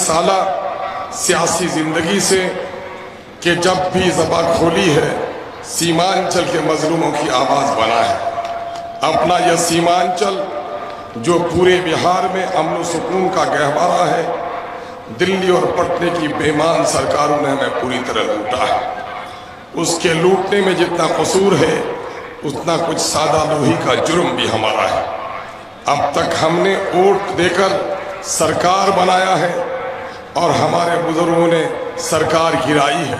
साला सियासी जिंदगी से कि जब भी ज़बान खोली है सीमांचल के मजलूमों की आवाज़ बना है। अपना यह सीमांचल जो पूरे बिहार में अमन सुकून का गहवारा है, दिल्ली और पटने की बेईमान सरकारों ने हमें पूरी तरह लूटा है। उसके लूटने में जितना कसूर है उतना कुछ सादा लोही का जुर्म भी हमारा है। अब तक हमने वोट देकर सरकार बनाया है और हमारे बुजुर्गों ने सरकार गिराई है।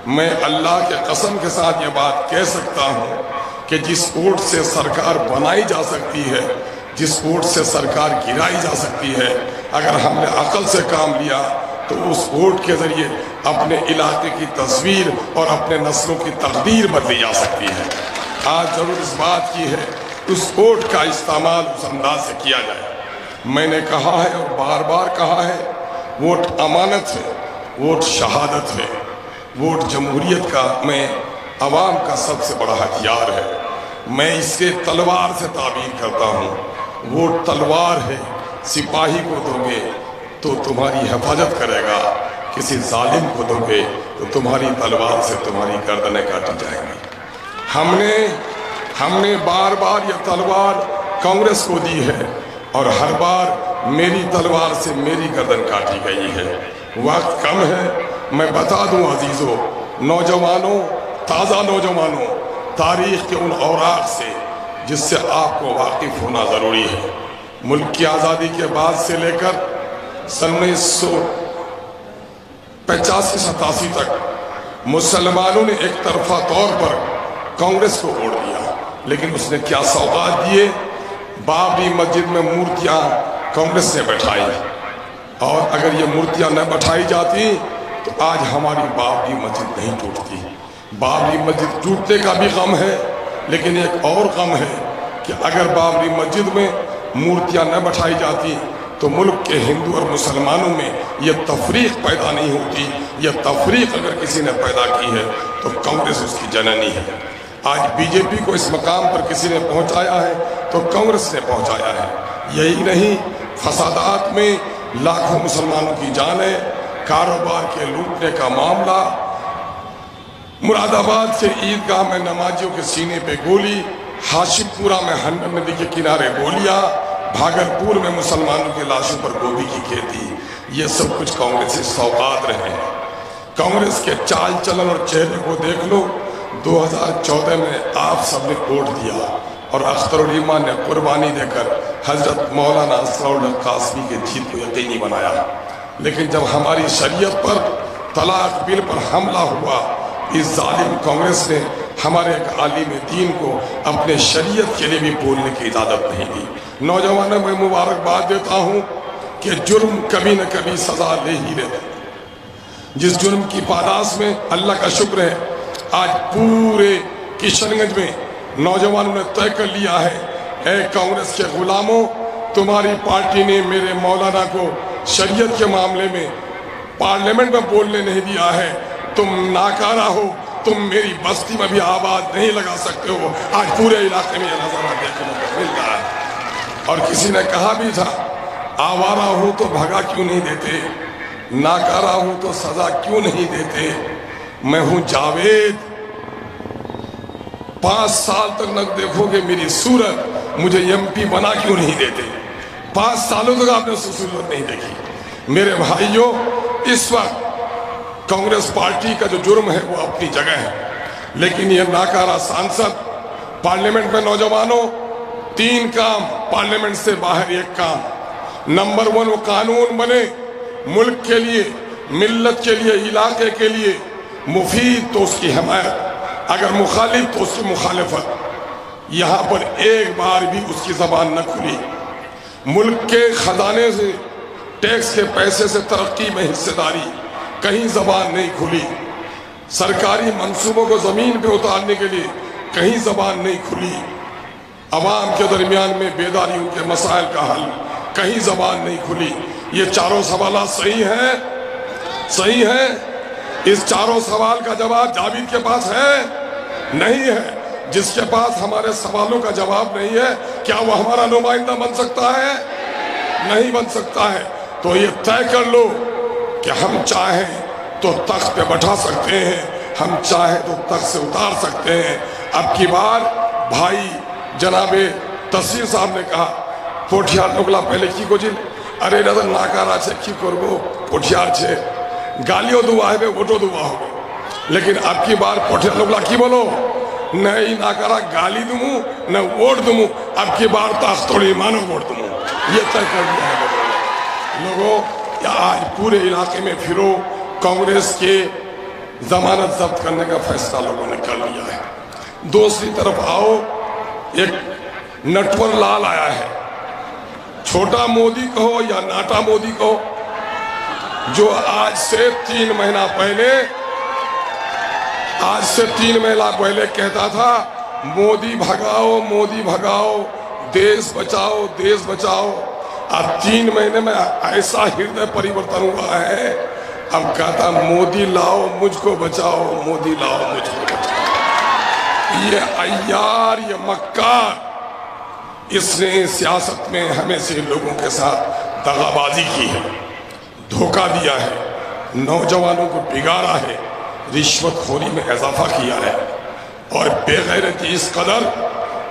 मैं अल्लाह के कसम के साथ ये बात कह सकता हूँ कि जिस वोट से सरकार बनाई जा सकती है, जिस वोट से सरकार गिराई जा सकती है, अगर हमने अकल से काम लिया तो उस वोट के जरिए अपने इलाके की तस्वीर और अपने नस्लों की तकदीर बदली जा सकती है। आज जरूर इस बात की है उस वोट का इस्तेमाल उस अंदाज से किया जाए। मैंने कहा है और बार बार कहा है, वोट अमानत है, वोट शहादत है, वोट जमहूरियत का में अवाम का सबसे बड़ा हथियार है। मैं इससे तलवार से ताबीर करता हूँ। वोट तलवार है, सिपाही को दोगे तो तुम्हारी हिफाजत करेगा, किसी जालिम को दोगे तो तुम्हारी तलवार से तुम्हारी गर्दनें काटी जाएंगी। हमने बार बार यह तलवार कांग्रेस को दी है और हर बार मेरी तलवार से मेरी गर्दन काटी गई है। वक्त कम है, मैं बता दूं अजीजों, नौजवानों, ताज़ा नौजवानों, तारीख के उन औराक से जिससे आपको वाकिफ होना ज़रूरी है। मुल्क की आज़ादी के बाद से लेकर सन 1985-87 तक मुसलमानों ने एक तरफा तौर पर कांग्रेस को वोट दिया, लेकिन उसने क्या सौगात दिए। बाबरी मस्जिद में मूर्तियां कांग्रेस ने बैठाई और अगर ये मूर्तियां न बैठाई जाती तो आज हमारी बाबरी मस्जिद नहीं टूटती। बाबरी मस्जिद टूटने का भी गम है, लेकिन एक और गम है कि अगर बाबरी मस्जिद में मूर्तियां न बैठाई जाती तो मुल्क के हिंदू और मुसलमानों में यह तफरीक पैदा नहीं होती। यह तफरीक अगर किसी ने पैदा की है तो कांग्रेस उसकी जननी है। आज बीजेपी को इस मकाम पर किसी ने पहुंचाया है तो कांग्रेस ने पहुंचाया है। यही नहीं, फसादात में लाखों मुसलमानों की जानें, कारोबार के लूटने का मामला, मुरादाबाद से ईदगाह में नमाजियों के सीने पे गोली, हाशिमपुरा में हंडन नदी के किनारे गोलियां, भागलपुर में मुसलमानों की लाशों पर गोभी की खेती, ये सब कुछ कांग्रेस से सौगात रहे हैं। कांग्रेस के चाल चलन और चेहरे को देख लो। 2014 में आप सबने वोट दिया और अख्तर ईमान ने कुर्बानी देकर हजरत मौलाना असराउल कासमी के जीत को यकीनी बनाया। लेकिन जब हमारी शरीयत पर, तलाक बिल पर हमला हुआ, इस जालिम कांग्रेस ने हमारे एक आलिम दीन को अपने शरीयत के लिए भी बोलने की इजाज़त नहीं दी। नौजवानों में मुबारकबाद देता हूँ कि जुर्म कभी न कभी सजा ले ही लेते। जिस जुर्म की पादाश में अल्लाह का शुक्र है आज पूरे किशनगंज में नौजवानों ने तय कर लिया है, ए कांग्रेस के गुलामों, तुम्हारी पार्टी ने मेरे मौलाना को शरीयत के मामले में पार्लियामेंट में बोलने नहीं दिया है, तुम नाकारा हो, तुम मेरी बस्ती में भी आवाज नहीं लगा सकते हो। आज पूरे इलाके में यह नजारा देखने को मिल रहा है। और किसी ने कहा भी था, आवारा हो तो भगा क्यों नहीं देते, नाकारा हो तो सजा क्यों नहीं देते। मैं हूं जावेद, 5 साल तक न देखोगे मेरी सूरत, मुझे एमपी बना क्यों नहीं देते। 5 सालों तक आपने सूरत नहीं देखी। मेरे भाइयों, इस वक्त कांग्रेस पार्टी का जो जुर्म है वो अपनी जगह है, लेकिन यह नाकारा सांसद, पार्लियामेंट में नौजवानों 3 काम, पार्लियामेंट से बाहर 1 काम। नंबर 1 वो कानून बने मुल्क के लिए, मिल्लत के लिए, इलाके के लिए मुफीद तो उसकी हिमायत, अगर मुखालिफ तो उसकी मुखालिफत। यहाँ पर एक बार भी उसकी जबान न खुली। मुल्क के खजाने से, टैक्स के पैसे से तरक्की में हिस्सेदारी, कहीं जबान नहीं खुली। सरकारी मंसूबों को जमीन पे उतारने के लिए कहीं जबान नहीं खुली। अवाम के दरमियान में बेदारी, उनके मसाइल का हल, कहीं जबान नहीं खुली। ये चारों सवाल सही है, सही है। इस चारों सवाल का जवाब जावेद के पास है? नहीं है। जिसके पास हमारे सवालों का जवाब नहीं है, क्या वो हमारा नुमाइंदा बन सकता है? नहीं बन सकता है। तो ये तय कर लो कि हम चाहें तो तख्त पे बैठा सकते हैं, हम चाहें तो तख्त से उतार सकते हैं। अब की बार भाई जनाबे तस्वीर साहब ने कहा पोठियार लोगला पहले की गोजिल अरे नजर नाकारा छे की करबो पोठियार छे गालियों दुआ है वोटो दुआ हो, लेकिन अब की बार पोठियार लोगला की बोलो नहीं नाकारा गाली दूमू न वोट दूमू, अब की बार ताख्तोड़ी मानो वोट दूमू, ये तय कर दिया है लोगों। आज पूरे इलाके में फिरो, कांग्रेस के जमानत जब्त करने का फैसला लोगों ने कर लिया है। दूसरी तरफ आओ, एक नटवर लाल आया है, छोटा मोदी कहो या नाटा मोदी कहो, जो आज से 3 महीना पहले कहता था मोदी भगाओ देश बचाओ। अब 3 महीने में ऐसा हृदय परिवर्तन हुआ है, अब कहता मोदी लाओ मुझको बचाओ, मोदी लाओ मुझको बचाओ। ये अय्यार, ये मक्कार, इसने सियासत में हमेशा लोगों के साथ दगाबाजी की है, धोखा दिया है, नौजवानों को बिगाड़ा है, रिश्वतखोरी में इजाफा किया है और बेगैरती इस कदर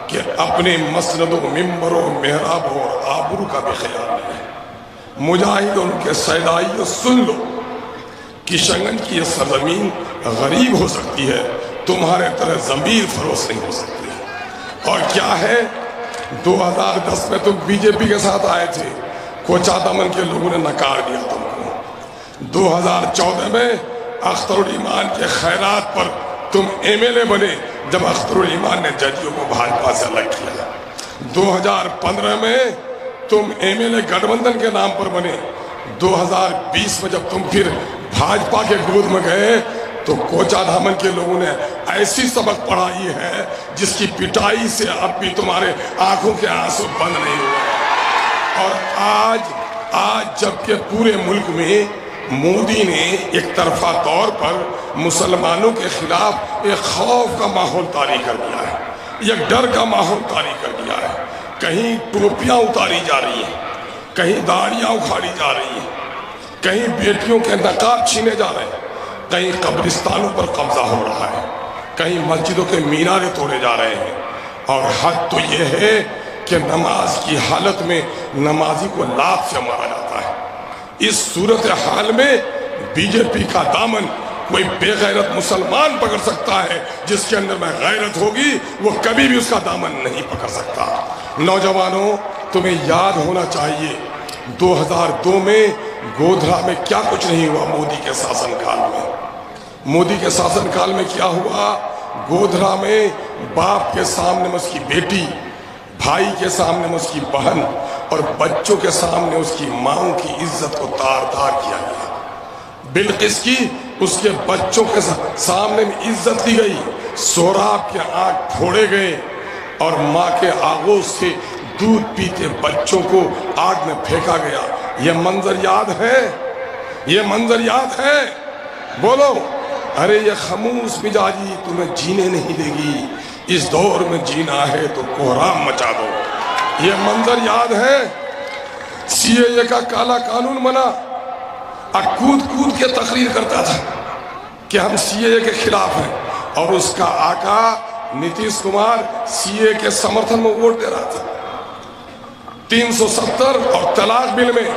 कि अपने मसनदों, मिंबरों, मेहराबों और आबरू का भी ख्याल नहीं है। मुजाहिदों के सैदाइयों सुन लो, किशनगंज की यह सरजमीन गरीब हो सकती है, तुम्हारे तरह जमीर फरोश नहीं हो सकती है। और क्या है, 2010 में तुम बीजेपी के साथ आए थे, कोचा दमन के लोगों ने नकार दिया तुमको। 2014 में अख्तरुल ईमान के खैरात पर तुम एमएलए बने, जब अख्तरुल ईमान ने जजियों को भाजपा से अलग किया। 2015 में तुम एमएलए गठबंधन के नाम पर बने। 2020 में जब तुम फिर भाजपा के गोद में गए तो कोचा धामन के लोगों ने ऐसी सबक पढ़ाई है जिसकी पिटाई से अब भी तुम्हारे आंखों के आंसू बंद नहीं हुए। और आज जबकि पूरे मुल्क में मोदी ने एक तरफा तौर पर मुसलमानों के खिलाफ एक खौफ का माहौल तारी कर दिया है, एक डर का माहौल तारी कर दिया है। कहीं टोपियां उतारी जा रही हैं, कहीं दाढ़ियां उखाड़ी जा रही हैं, कहीं बेटियों के नकाब छीने जा रहे हैं, कहीं कब्रिस्तानों पर कब्जा हो रहा है, कहीं मस्जिदों के मीनारे तोड़े जा रहे हैं। और हद तो यह है कि नमाज की हालत में नमाजी को लात से मारा जाता है। इस सूरत हाल में बीजेपी का दामन कोई बेगैरत मुसलमान पकड़ सकता है, जिसके अंदर में गैरत होगी वो कभी भी उसका दामन नहीं पकड़ सकता। नौजवानों, तुम्हें याद होना चाहिए 2002 में गोधरा में क्या कुछ नहीं हुआ। मोदी के शासनकाल में क्या हुआ? गोधरा में बाप के सामने में उसकी बेटी, भाई के सामने में उसकी बहन और बच्चों के सामने उसकी मां की इज्जत को तार तार किया गया। बिल्किस की उसके बच्चों के सामने में इज्जत दी गई, सोहराब के आंख फोड़े गए और मां के आगोश से दूध पीते बच्चों को आग में फेंका गया। ये मंजर याद है? ये मंजर याद है? बोलो। अरे ये खामोश मिजाजी तुम्हें जीने नहीं देगी। इस दौर में जीना है तो कोहराम मचा दो। ये मंजर याद है? सीएए का काला कानून बना, कूद कूद के तकरीर करता था कि हम सीएए के खिलाफ हैं, और उसका आका नीतीश कुमार सीएए के समर्थन में वोट दे रहा था। 370 और तलाक बिल में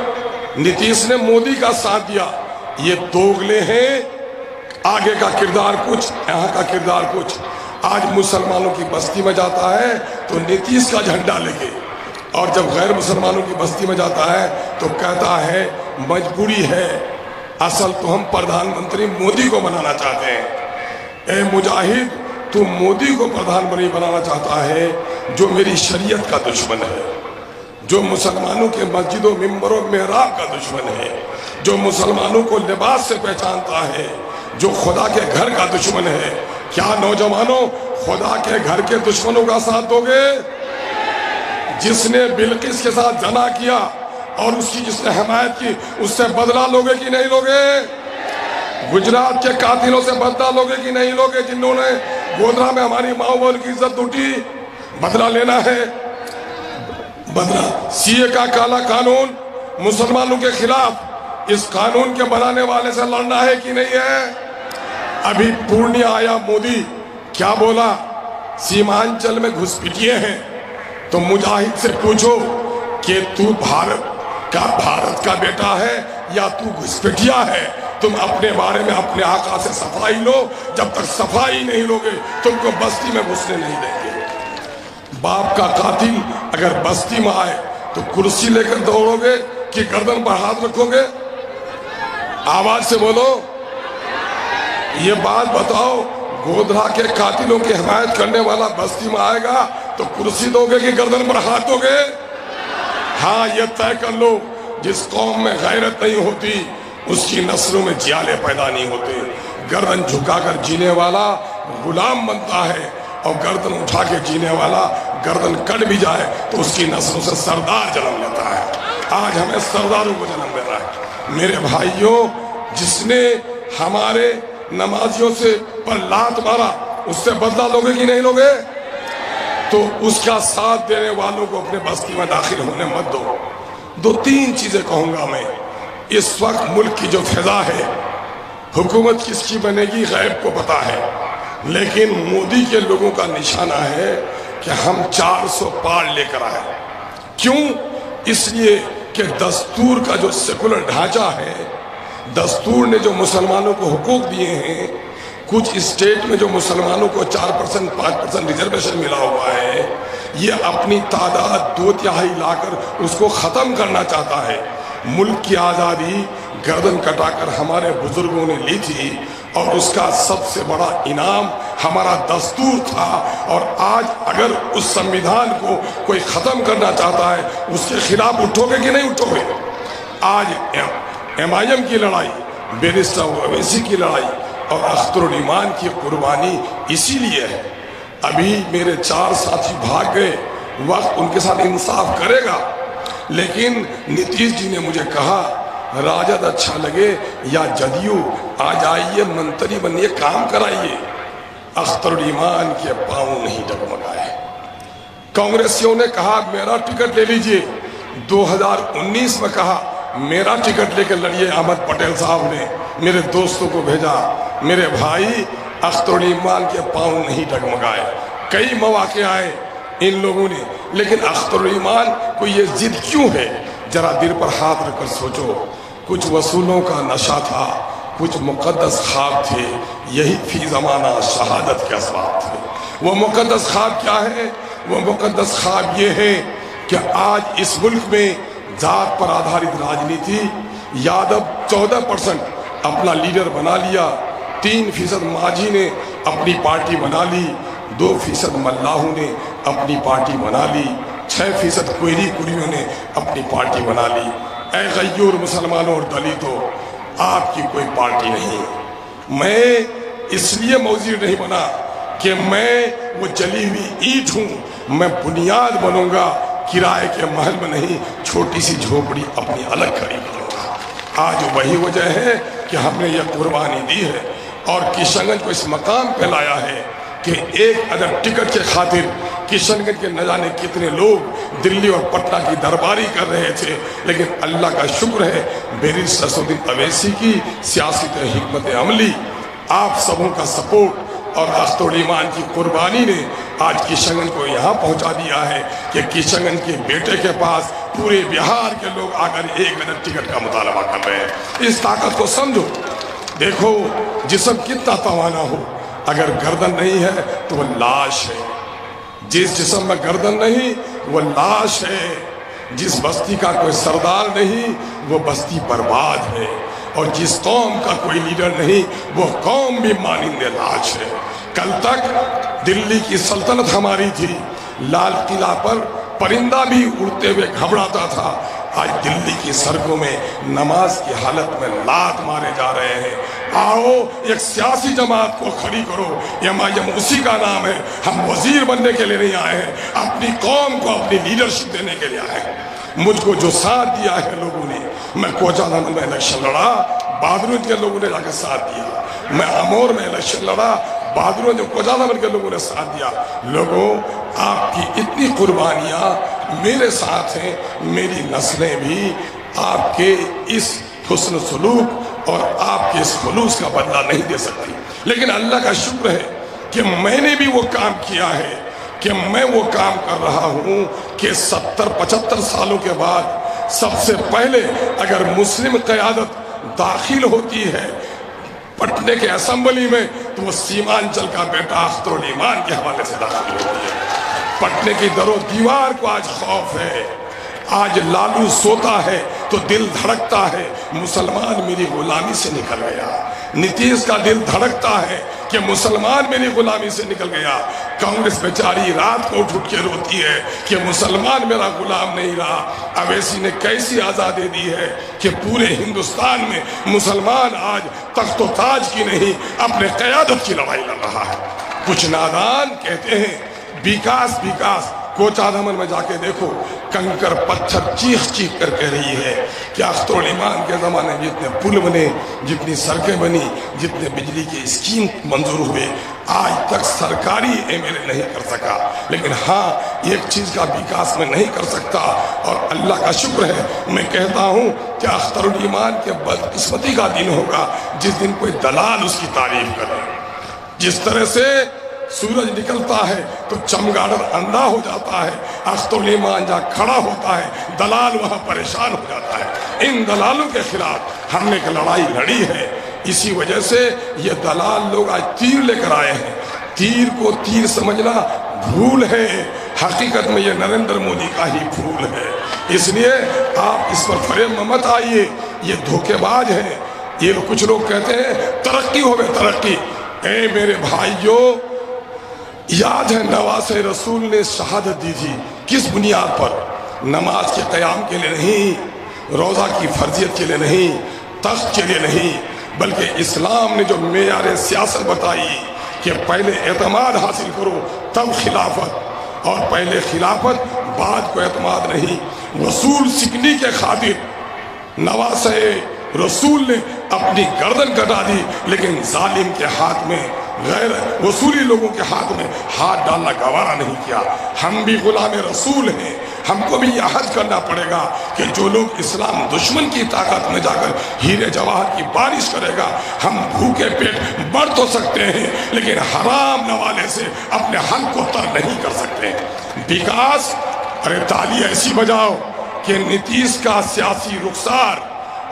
नीतीश ने मोदी का साथ दिया। ये दोगले हैं, आगे का किरदार कुछ, यहाँ का किरदार कुछ। आज मुसलमानों की बस्ती में जाता है तो नीतीश का झंडा लेके, और जब गैर मुसलमानों की बस्ती में जाता है तो कहता है मजबूरी है, असल तो हम प्रधानमंत्री मोदी को बनाना चाहते हैं। ए मुजाहिद, तू मोदी को प्रधानमंत्री बनाना चाहता है जो मेरी शरीयत का दुश्मन है, जो मुसलमानों के मस्जिदों, मिंबरों, मेहराब का दुश्मन है, जो मुसलमानों को लिबास से पहचानता है, जो खुदा के घर का दुश्मन है। क्या नौजवानों, खुदा के घर के दुश्मनों का साथ दोगे? जिसने बिल्किस के साथ जना किया और उसकी जिसने हिमायत की, उससे बदला लोगे कि नहीं लोगे? गुजरात के कातिलों से बदला लोगे कि नहीं लोगे? जिन्होंने गोधरा में हमारी माओ बहन की इज्जत लूटी, बदला लेना है। बदला। सीए का काला कानून मुसलमानों के खिलाफ इस कानून के बनाने वाले से लड़ना है कि नहीं है? अभी पूर्णिया आया मोदी, क्या बोला? सीमांचल में घुसपैठिए हैं। तो मुजाहिद से पूछो कि तू भारत का बेटा है या तू घुसपैठिया है? तुम अपने बारे में अपने आका से सफाई लो। जब तक सफाई नहीं लोगे तुमको बस्ती में घुसने नहीं देंगे। बाप का कातिल अगर बस्ती में आए तो कुर्सी लेकर दौड़ोगे कि गर्दन पर हाथ रखोगे? आवाज से बोलो, ये बात बताओ। गोधरा के कातिलों की हिमायत करने वाला बस्ती में आएगा तो कुर्सी दोगे कि गर्दन पर हाथ दोगे? हाँ, ये तय कर लो, जिस कौम में गैरत नहीं होती उसकी नस्लों में जियाले पैदा नहीं होते। गर्दन झुकाकर जीने वाला गुलाम बनता है और गर्दन उठा के जीने वाला गर्दन कट भी जाए तो उसकी नस्लों से सरदार जन्म लेता है। आज हमें सरदारों को जन्म देना है। मेरे भाइयों, जिसने हमारे नमाजियों से पर लात मारा उससे बदला लोगे कि नहीं लोगे? तो उसका साथ देने वालों को अपने बस्ती में दाखिल होने मत दो। दो तीन चीजें कहूंगा मैं। इस वक्त मुल्क की जो फिजा है, हुकूमत किसकी बनेगी गैब को पता है, लेकिन मोदी के लोगों का निशाना है कि हम 400 पार लेकर आए। क्यों? इसलिए कि दस्तूर का जो सेकुलर ढांचा है, दस्तूर ने जो मुसलमानों को हुकूक दिए हैं, कुछ स्टेट में जो मुसलमानों को 4% 5% रिजर्वेशन मिला हुआ है, ये अपनी तादाद 2/3 लाकर उसको खत्म करना चाहता है। मुल्क की आज़ादी गर्दन कटाकर हमारे बुजुर्गों ने ली थी और उसका सबसे बड़ा इनाम हमारा दस्तूर था। और आज अगर उस संविधान को कोई खत्म करना चाहता है, उसके खिलाफ उठोगे कि नहीं उठोगे? आज MIM की लड़ाई, बैरिस्टर ओवैसी की लड़ाई और अख्तरुल ईमान की कुर्बानी इसीलिए है। अभी मेरे 4 साथी भाग गए, वक्त उनके साथ इंसाफ करेगा। लेकिन नीतीश जी ने मुझे कहा, राजद अच्छा लगे या जदयू, आ जाइए मंत्री बनिए, काम कराइए। अख्तरुल ईमान के पांव नहीं डगमगाए। कांग्रेसियों ने कहा मेरा टिकट ले लीजिए। 2019 में कहा मेरा टिकट लेकर लड़िए। अहमद पटेल साहब ने मेरे दोस्तों को भेजा। मेरे भाई, अख्तरुल ईमान के पांव नहीं डगमगाए। कई मौके आए इन लोगों ने, लेकिन अख्तरुल ईमान को ये जिद क्यों है? जरा दिल पर हाथ रखकर सोचो। कुछ वसूलों का नशा था, कुछ मुकद्दस ख्वाब थे, यही फी जमाना शहादत के असबाब थे। वो मुकद्दस ख्वाब क्या है? वो मुकद्दस ख्वाब ये है कि आज इस मुल्क में जात पर आधारित राजनीति, यादव 14% अपना लीडर बना लिया, 3% माझी ने अपनी पार्टी बना ली, 2% मल्लाहू ने अपनी पार्टी बना ली, 6% कोयरी कुरियों ने अपनी पार्टी बना ली। ऐ गय्यूर मुसलमानों और दलितों, आपकी कोई पार्टी नहीं। मैं इसलिए मौजूद नहीं बना कि मैं वो जली हुई ईंट हूं। मैं बुनियाद बनूंगा, किराए के महल में नहीं, छोटी सी झोपड़ी अपनी अलग खड़ी करूंगा। आज वही वजह है कि हमने ये कुर्बानी दी है और किशनगंज को इस मकाम पे लाया है कि एक अदर टिकट के खातिर किशनगंज के न जाने कितने लोग दिल्ली और पटना की दरबारी कर रहे थे। लेकिन अल्लाह का शुक्र है, बैरिस्टर असदुद्दीन ओवैसी की सियासी हिकमत अमली, आप सबों का सपोर्ट और अख्तरुल ईमान की कुर्बानी ने आज किशनगंज को यहाँ पहुँचा दिया है कि किशनगंज के बेटे के पास पूरे बिहार के लोग आकर एक अदर टिकट का मुतालबा कर रहे हैं। इस ताकत को समझो। देखो, जिस्म कितना तवाना हो, अगर गर्दन नहीं है तो वह लाश है। जिस जिस्म में गर्दन नहीं वो लाश है। जिस बस्ती का कोई सरदार नहीं वो बस्ती बर्बाद है। और जिस कौम का कोई लीडर नहीं वो कौम भी मानिंदे लाश है। कल तक दिल्ली की सल्तनत हमारी थी, लाल किला पर परिंदा भी उड़ते हुए घबराता था। आज दिल्ली की सड़कों में नमाज की हालत में लात मारे जा रहे हैं। आओ एक सियासी जमात को खड़ी करो। MIM उसी का नाम है। हम वजीर बनने के लिए नहीं आए हैं, अपनी कौम को अपनी लीडरशिप देने के लिए आए हैं। मुझको जो साथ दिया है लोगों ने, मैं कोचाधाम में इलेक्शन लड़ा, बहादुर के लोगों ने जाकर साथ दिया। मैं अमोर में इलेक्शन लड़ा, बहादुर ने कोचाधाम के लोगों ने साथ दिया। लोगों, आपकी इतनी कुर्बानियां मेरे साथ हैं। मेरी नस्लें भी आपके इस हुस्न सलूक और आपके इस खुलूस का बदला नहीं दे सकती। लेकिन अल्लाह का शुक्र है कि मैंने भी वो काम किया है, कि मैं वो काम कर रहा हूं कि 70-75 सालों के बाद सबसे पहले अगर मुस्लिम क़यादत दाखिल होती है पटने के असेंबली में, तो वो सीमांचल का बेटा अख्तरुल ईमान के हवाले से दाखिल होती है। पटने की दरो दीवार को आज खौफ है। आज लालू सोता है तो दिल धड़कता है, मुसलमान मेरी गुलामी से निकल गया। नीतीश का दिल धड़कता है कि मुसलमान मेरी गुलामी से निकल गया। कांग्रेस बेचारी रात को उठ के रोती है कि मुसलमान मेरा गुलाम नहीं रहा। अवैसी ने कैसी आज़ादी दी है कि पूरे हिंदुस्तान में मुसलमान आज तख्तो ताज की नहीं अपने क़यादत की लड़ाई लड़ रहा है। कुछ नादान कहते हैं विकास विकास, कोचाधामन में जाके देखो, कंकर पत्थर चीख चीख कर कह रही है कि अख्तरुल ईमान के ज़माने में जितने पुल बने, जितनी सड़कें बनी, जितने बिजली के स्कीम मंजूर हुए, आज तक सरकारी एमएलए नहीं कर सका। लेकिन हाँ, एक चीज़ का विकास में नहीं कर सकता, और अल्लाह का शुक्र है, मैं कहता हूँ कि अख्तरुल ईमान के बदकिस्मती का दिन होगा जिस दिन कोई दलाल उसकी तारीफ करे। जिस तरह से सूरज निकलता है तो चमगादड़ अंधा हो जाता है, अख्तरुल ईमान जहाँ खड़ा होता है दलाल वहाँ परेशान हो जाता है। इन दलालों के खिलाफ हमने एक लड़ाई लड़ी है। इसी वजह से ये दलाल लोग आज तीर लेकर आए हैं। तीर को तीर समझना भूल है, हकीकत में ये नरेंद्र मोदी का ही भूल है। इसलिए आप इस पर फरेब में मत आइए, ये धोखेबाज है। ये कुछ लोग कहते हैं तरक्की हो गई तरक्की। ए मेरे भाइयों, याद है नवाज रसूल ने शहादत दी थी, किस बुनियाद पर? नमाज के क़याम के लिए नहीं, रोज़ा की फर्जियत के लिए नहीं, तख्त के लिए नहीं, बल्कि इस्लाम ने जो मेयार सियासत बताई कि पहले एतमाद हासिल करो तब खिलाफत, और पहले खिलाफत बाद को एतमाद नहीं। वसूल सिकनी के खातिर नवाज रसूल ने अपनी गर्दन कटा दी, लेकिन जालिम के हाथ में, गैर वसूली लोगों के हाथ में हाथ डालना गवारा नहीं किया। हम भी गुलाम रसूल हैं, हमको भी यह हद करना पड़ेगा कि जो लोग इस्लाम दुश्मन की ताकत में जाकर हीरे जवाहर की बारिश करेगा, हम भूखे पेट बढ़ तो सकते हैं लेकिन हराम नवाले से अपने हक को तर नहीं कर सकते। विकास, अरे ताली ऐसी बजाओ कि नीतीश का सियासी रुखसार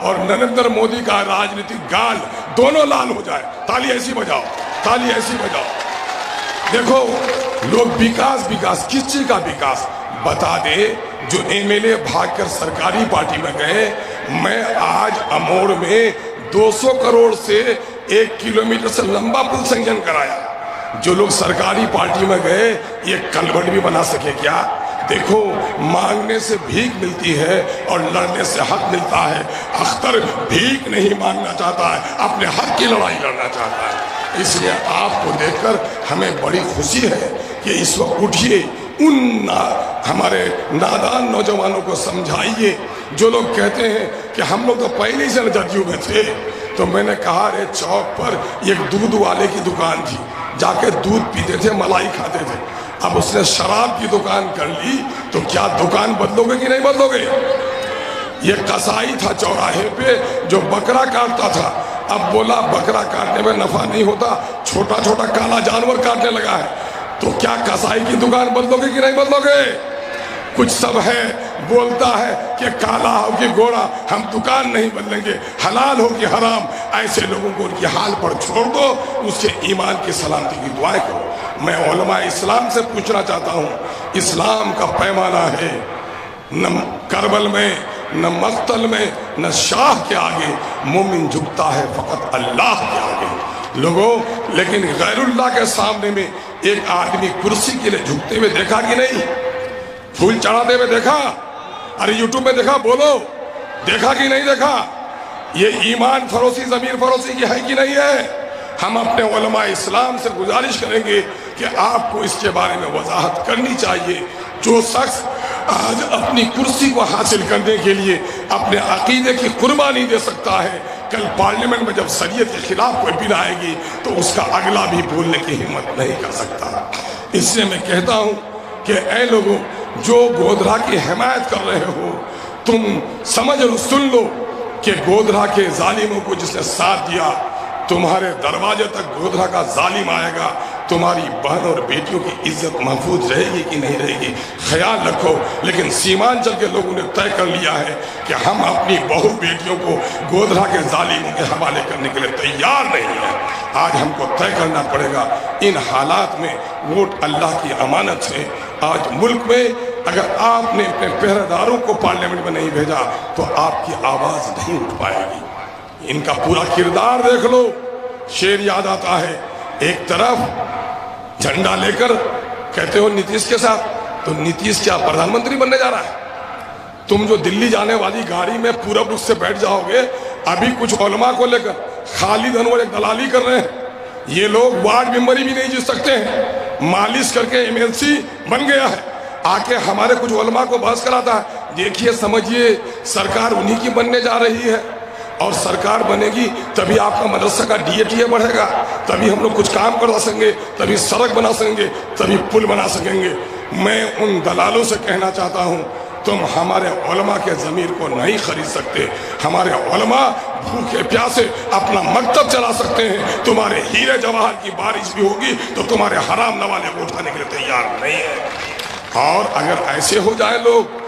और नरेंद्र मोदी का राजनीतिक गाल दोनों लाल हो जाए। ताली ऐसी बजाओ, ताली ऐसी बजाओ। देखो लोग विकास विकास, किस चीज का विकास बता दे। जो एमएलए भागकर सरकारी पार्टी में गए, मैं आज अमोड़ में 200 करोड़ से 1 किलोमीटर से लंबा पुल संजन कराया। जो लोग सरकारी पार्टी में गए, ये कलवट भी बना सके क्या? देखो, मांगने से भीख मिलती है और लड़ने से हक मिलता है। अख्तर भीख नहीं मांगना चाहता है, अपने हक की लड़ाई लड़ना चाहता है। इसलिए आपको देखकर हमें बड़ी खुशी है कि इस वक्त उठिए, उन हमारे नादान नौजवानों को समझाइए जो लोग कहते हैं कि हम लोग तो पहले से जदयू में थे। तो मैंने कहा, रे चौक पर एक दूध वाले की दुकान थी, जाके दूध पीते थे, मलाई खाते थे। अब उसने शराब की दुकान कर ली, तो क्या दुकान बदलोगे कि नहीं बदलोगे? ये कसाई था चौराहे पे जो बकरा काटता था, अब बोला बकरा काटने में नफा नहीं होता, छोटा छोटा काला जानवर काटने लगा है। तो क्या कसाई की दुकान बदलोगे कि नहीं बदलोगे? कुछ सब है बोलता है कि काला हो कि गोरा, हम दुकान नहीं बदलेंगे, हलाल हो कि हराम। ऐसे लोगों को उनकी हाल पर छोड़ दो, उसके ईमान की सलामती की दुआएं करो। मैं उलमा इस्लाम से पूछना चाहता हूँ, इस्लाम का पैमाना है न करबल में, न मक्तल में, न शाह के आगे मोमिन झुकता है फकत अल्लाह के आगे। लोगों, लेकिन गैरुल्लाह के सामने में एक आदमी कुर्सी के लिए झुकते हुए देखा कि नहीं? फूल चढ़ाते हुए देखा? अरे यूट्यूब में देखा, बोलो, देखा कि नहीं देखा? ये ईमान फरोशी, जमीर फरोशी की है कि नहीं है? हम अपने उलमा इस्लाम से गुजारिश करेंगे कि आपको इसके बारे में वजाहत करनी चाहिए। जो शख्स आज अपनी कुर्सी को हासिल करने के लिए अपने अकीदे की कुर्बानी दे सकता है, कल पार्लियामेंट में जब शरीयत के खिलाफ कोई बिल आएगी तो उसका अगला भी बोलने की हिम्मत नहीं कर सकता। इसलिए मैं कहता हूँ कि ऐ लोगों जो गोधरा की हिमायत कर रहे हो, तुम समझ लो, सुन लो, कि गोधरा के जालिमों को जिसने साथ दिया, तुम्हारे दरवाजे तक गोधरा का जालिम आएगा, तुम्हारी बहन और बेटियों की इज्जत महफूज रहेगी कि नहीं रहेगी, ख्याल रखो। लेकिन सीमांचल के लोगों ने तय कर लिया है कि हम अपनी बहू बेटियों को गोधरा के जालिमों के हवाले करने के लिए तैयार नहीं है। आज हमको तय करना पड़ेगा। इन हालात में वोट अल्लाह की अमानत है। आज मुल्क में अगर आपने अपने पहरेदारों को पार्लियामेंट में नहीं भेजा तो आपकी आवाज नहीं उठ पाएगी। इनका पूरा किरदार देख लो। शेर याद आता है, एक तरफ झंडा लेकर कहते हो नीतीश के साथ, तो नीतीश क्या प्रधानमंत्री बनने जा रहा है? तुम जो दिल्ली जाने वाली गाड़ी में पूरब रुख से बैठ जाओगे, अभी कुछ उलमा को लेकर खालिद अनवर एक दलाली कर रहे हैं। ये लोग वार्ड मेंबरी भी नहीं जीत सकते हैं, मालिश करके एमएलसी बन गया है, आके हमारे कुछ उलमा को बहस कराता है। देखिए, समझिए, सरकार उन्हीं की बनने जा रही है और सरकार बनेगी तभी आपका मदरसा का डीएटीए बढ़ेगा, तभी हम लोग कुछ काम कर सकेंगे, तभी सड़क बना सकेंगे, तभी पुल बना सकेंगे। मैं उन दलालों से कहना चाहता हूं, तुम हमारे उलमा के ज़मीर को नहीं खरीद सकते। हमारे उलमा भूखे प्यासे अपना मकतब चला सकते हैं। तुम्हारे हीरे जवाहर की बारिश भी होगी तो तुम्हारे हराम नवाले को उठाने के लिए तैयार नहीं है। और अगर ऐसे हो जाए लोग,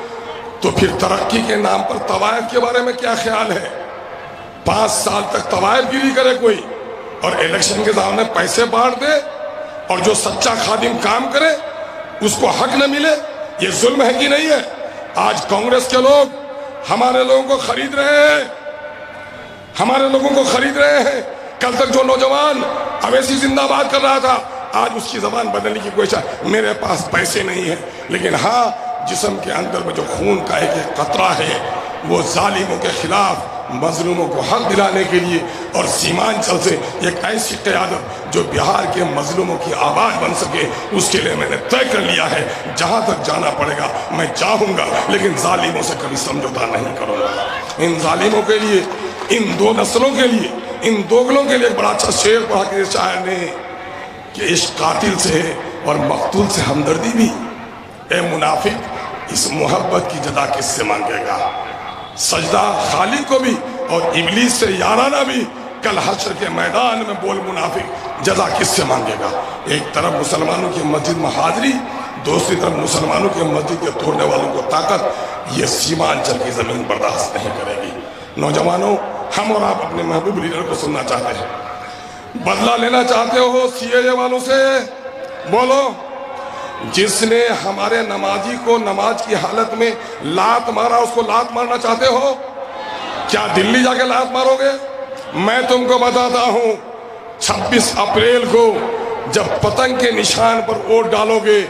तो फिर तरक्की के नाम पर तवायफ के बारे में क्या ख्याल है? 5 साल तक तवायफगिरी करे कोई और इलेक्शन के सामने पैसे बांट दे, और जो सच्चा खादिम काम करे उसको हक न मिले, ये जुल्म है कि नहीं है? आज कांग्रेस के लोग हमारे लोगों को खरीद रहे हैं, हमारे लोगों को खरीद रहे हैं। कल तक जो नौजवान अवैसी जिंदाबाद कर रहा था, आज उसकी जबान बदलने की कोशिश। मेरे पास पैसे नहीं है, लेकिन हाँ, जिस्म के अंदर में जो खून का एक कतरा है, वो जालिमों के खिलाफ मजलूमों को हक दिलाने के लिए, और सीमांचल से एक ऐसी क़यादत जो बिहार के मजलूमों की आवाज़ बन सके, उसके लिए मैंने तय कर लिया है। जहाँ तक जाना पड़ेगा मैं चाहूँगा, लेकिन जालिमों से कभी समझौता नहीं करूँगा। इन जालिमों के लिए, इन दो नस्लों के लिए, इन दोगलों के लिए एक बड़ा अच्छा शेर पढ़ा के शायर ने कि इश्क कातिल से और मकतूल से हमदर्दी भी, ए मुनाफिक इस मोहब्बत की जदा किससे मांगेगा? सजदा खालिक को भी और इबलीस से याराना भी, कल हश्र के मैदान में बोल मुनाफिक जजा किससे मांगेगा? एक तरफ मुसलमानों की मस्जिद में हाजिरी, दूसरी तरफ मुसलमानों की मस्जिद के तोड़ने वालों को ताकत, ये सीमांचल की जमीन बर्दाश्त नहीं करेगी। नौजवानों, हम और आप अपने महबूब लीडर को सुनना चाहते हैं। बदला लेना चाहते हो सीएए वालों से? बोलो। जिसने हमारे नमाजी को नमाज की हालत में लात मारा, उसको लात मारना चाहते हो? क्या दिल्ली जाके लात मारोगे? मैं तुमको बताता हूं, 26 अप्रैल को जब पतंग के निशान पर वोट डालोगे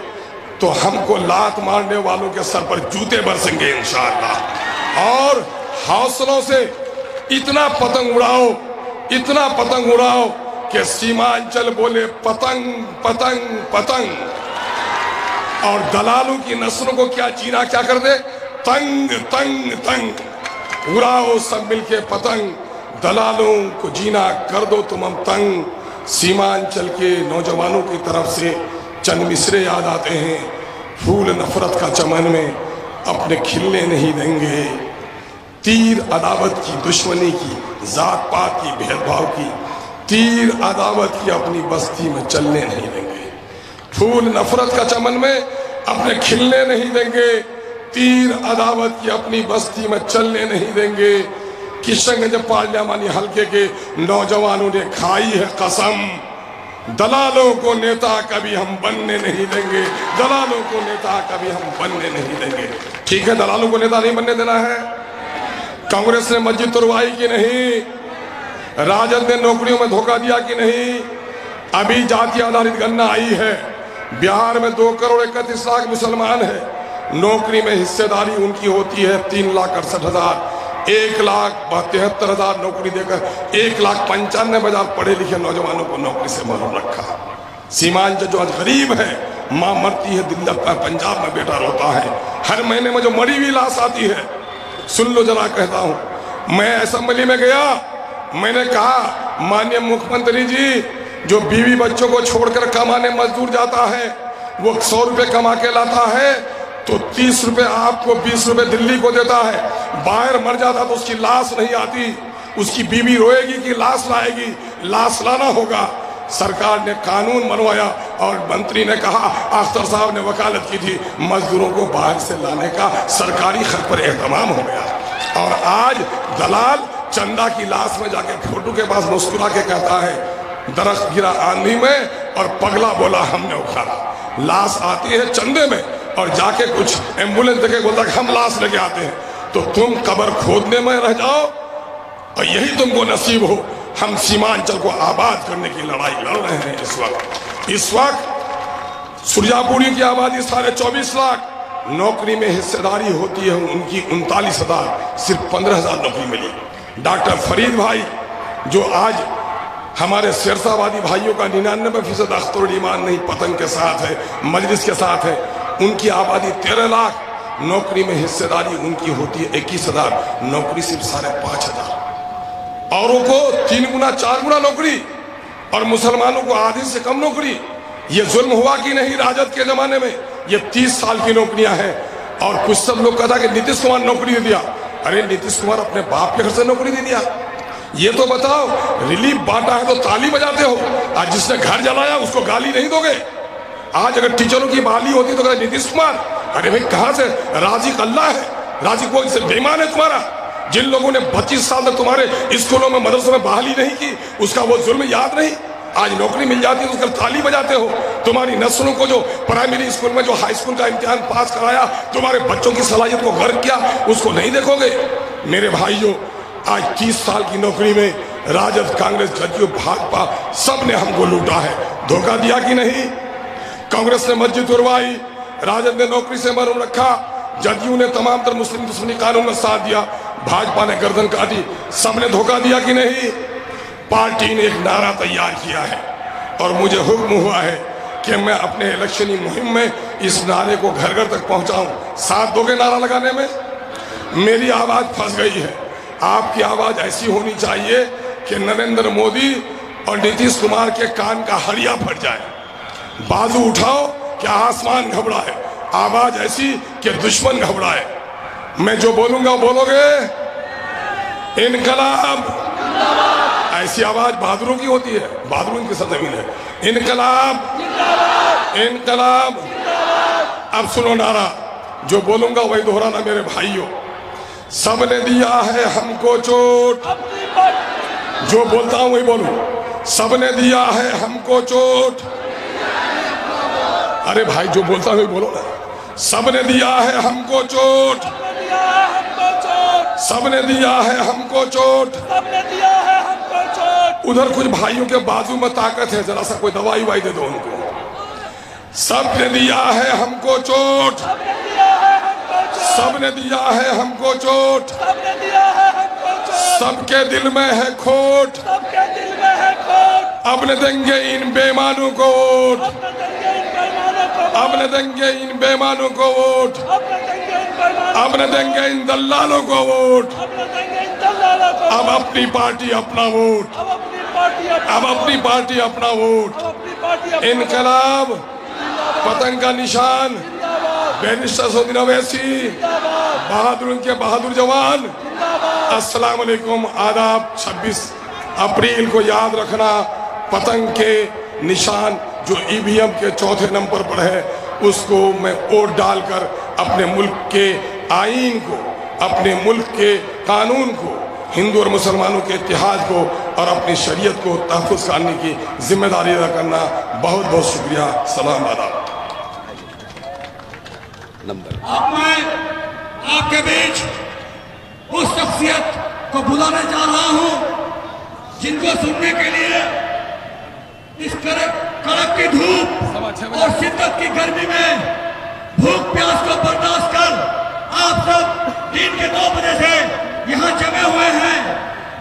तो हमको लात मारने वालों के सर पर जूते बरसेंगे इंशाअल्लाह। और हौसलों से इतना पतंग उड़ाओ, इतना पतंग उड़ाओ कि सीमांचल बोले पतंग पतंग पतंग, और दलालों की नस्लों को क्या चीना क्या कर दे, तंग तंग तंग। उड़ाओ सब मिलके पतंग, दलालों को जीना कर दो तुम हम तंग। सीमांचल के नौजवानों की तरफ से चंद मिसरे याद आते हैं। फूल नफरत का चमन में अपने खिलने नहीं देंगे, तीर अदावत की दुश्मनी की, जात पात की भेदभाव की, तीर अदावत की अपनी बस्ती में चलने नहीं देंगे। फूल नफरत का चमन में अपने खिलने नहीं देंगे, तीर अदावत की अपनी बस्ती में चलने नहीं देंगे। किशनगंज पार्लियामानी हल्के के नौजवानों ने खाई है कसम, दलालों को नेता कभी हम बनने नहीं देंगे, दलालों को नेता कभी हम बनने नहीं देंगे। ठीक है, दलालों को नेता नहीं बनने देना है। कांग्रेस ने मस्जिद तोड़वाई कि नहीं? राजद ने नौकरियों में धोखा दिया कि नहीं? अभी जाति आधारित गणना आई है, बिहार में 2,31,00,000 मुसलमान है, नौकरी में हिस्सेदारी उनकी होती है 3,68,000। 1,72,000 नौकरी देकर 1,95,000 पढ़े लिखे नौजवानों को नौकरी से महरूम रखा। सीमांचल जो आज गरीब है, माँ मरती है, दिल्ली पंजाब में बेटा रोता है, हर महीने में जो मरी हुई लाश आती है। सुन लो जरा, कहता हूं, मैं असेंबली में गया, मैंने कहा माननीय मुख्यमंत्री जी, जो बीवी बच्चों को छोड़कर कमाने मजदूर जाता है, वो 100 रुपये कमा के लाता है, तो 30 रुपए आपको, 20 रुपए दिल्ली को देता है। बाहर मर जाता तो उसकी लाश नहीं आती, उसकी बीवी रोएगी कि लाश लाएगी, लाश लाना होगा। सरकार ने कानून बनवाया और मंत्री ने कहा, अख्तर साहब ने वकालत की थी, मजदूरों को बाहर से लाने का सरकारी खर्च पर एहतमाम हो गया। और आज दलाल चंदा की लाश में जाके फोटो के पास मुस्कुरा के कहता है, दरख्त गिरा आंधी में और पगला बोला हमने उखाड़ा। लाश आती है चंदे में और जाके कुछ एम्बुलेंस देके बोलता है हम लाश लेके आते हैं। तो तुम कब्र खोदने में रह जाओ और यही तुमको नसीब हो। हम सीमांचल को आबाद करने की लड़ाई लड़ रहे हैं इस वक्त सुरजापुरी की आबादी 24.5 लाख, नौकरी में हिस्सेदारी होती है उनकी 39,000, सिर्फ 15,000 नौकरी मिली। डॉक्टर फरीद भाई जो आज हमारे शेरशाहबादी भाइयों का 99% अख्तरुल ईमान नहीं पतंग के साथ है, मजलिस के साथ है, उनकी आबादी 13 लाख, नौकरी में हिस्सेदारी उनकी होती है 21,000, नौकरी सिर्फ 5,500। औरों को 3 गुना 4 गुना नौकरी और मुसलमानों को आधे से कम नौकरी। ये जुल्म हुआ कि नहीं राजद के जमाने में? ये 30 साल की नौकरियां हैं। और कुछ सब लोग कहता कि नीतीश कुमार नौकरी दे दिया। अरे नीतीश कुमार अपने बाप के घर से नौकरी दे दिया? ये तो बताओ, रिलीफ बांटा है तो ताली बजाते हो, आज जिसने घर जलाया उसको गाली नहीं दोगे? आज अगर टीचरों की बहाली होती तो कहते नीतीश कुमार। अरे भाई कहां से राजी अल्लाह है, राजी कोई से बेईमान है तुम्हारा? जिन लोगों ने 25 साल तक तुम्हारे स्कूलों में मदरसों में बहाली नहीं की, उसका वो जुल्म याद नहीं? आज नौकरी मिल जाती है तो उसका ताली बजाते हो। तुम्हारी नस्लों को जो प्राइमरी स्कूल में जो हाई स्कूल का इम्तिहान पास कराया, तुम्हारे बच्चों की सलाहियत को गर्क किया, उसको नहीं देखोगे? मेरे भाइयों, आज 30 साल की नौकरी में राजद, कांग्रेस, जदयू, भाजपा सब ने हमको लूटा है। धोखा दिया कि नहीं? कांग्रेस ने मस्जिद उड़वाई, राजद ने नौकरी से महरूम रखा, जदयू ने तमाम तर मुस्लिम दुश्मनी कानून में साथ दिया, भाजपा ने गर्दन काटी। सबने धोखा दिया कि नहीं? पार्टी ने एक नारा तैयार किया है और मुझे हुक्म हुआ है कि मैं अपने इलेक्शनी मुहिम में इस नारे को घर घर तक पहुंचाऊं। साथ दोगे नारा लगाने में? मेरी आवाज फंस गई है, आपकी आवाज ऐसी होनी चाहिए कि नरेंद्र मोदी और नीतीश कुमार के कान का हड़िया फट जाए। बाजू उठाओ कि आसमान घबराए, आवाज ऐसी कि दुश्मन घबराए। मैं जो बोलूंगा बोलोगे? इनकलाब, ऐसी आवाज बहादुरों की होती है, बहादुरों की सरजमीन है। इनकलाब, इनकलाब। अब सुनो नारा, जो बोलूंगा वही दोहराना मेरे भाइयों। सबने दिया है हमको चोट, जो बोलता हूं वही बोलूं। सबने दिया है हमको चोट। अरे भाई जो बोलता हूं वही बोलो ना। सबने दिया है हमको चोट, सबने दिया है हमको चोट, सबने दिया है हमको चोट। उधर कुछ भाइयों के बाजू में ताकत है, जरा सा कोई दवाई वाई दे दो उनको। सबने दिया है हमको चोट, सबने दिया है हमको चोट, सबके दिल में है खोट, अब न देंगे इन बेईमानों को वोट, अब न देंगे इन बेईमानों को वोट, अब न देंगे इन दल्लालों को वोट, अब अपनी पार्टी अपना वोट, अब अपनी पार्टी अपना वोट। इनकलाब, पतंग का निशान, बैरिस्टर सऊदी अवैसी, बहादुर के बहादुर जवान। अस्सलाम वालेकुम, आदाब। 26 अप्रैल को याद रखना, पतंग के निशान जो ईवीएम के चौथे नंबर पर है, उसको मैं वोट डालकर अपने मुल्क के आईन को, अपने मुल्क के कानून को, हिंदू और मुसलमानों के इत्तेहाद को और अपनी शरीयत को तहफ़्फ़ुज़ करने की जिम्मेदारी अदा करना। बहुत बहुत शुक्रिया। सलाम, आदाब। अब मैं आपके बीच उस शख्सियत को बुलाने जा रहा हूं जिनको सुनने के लिए इस कड़क की धूप और शिद्दत की गर्मी में भूख प्यास को बर्दाश्त कर आप सब दिन के 2 बजे से यहाँ जमे हुए हैं।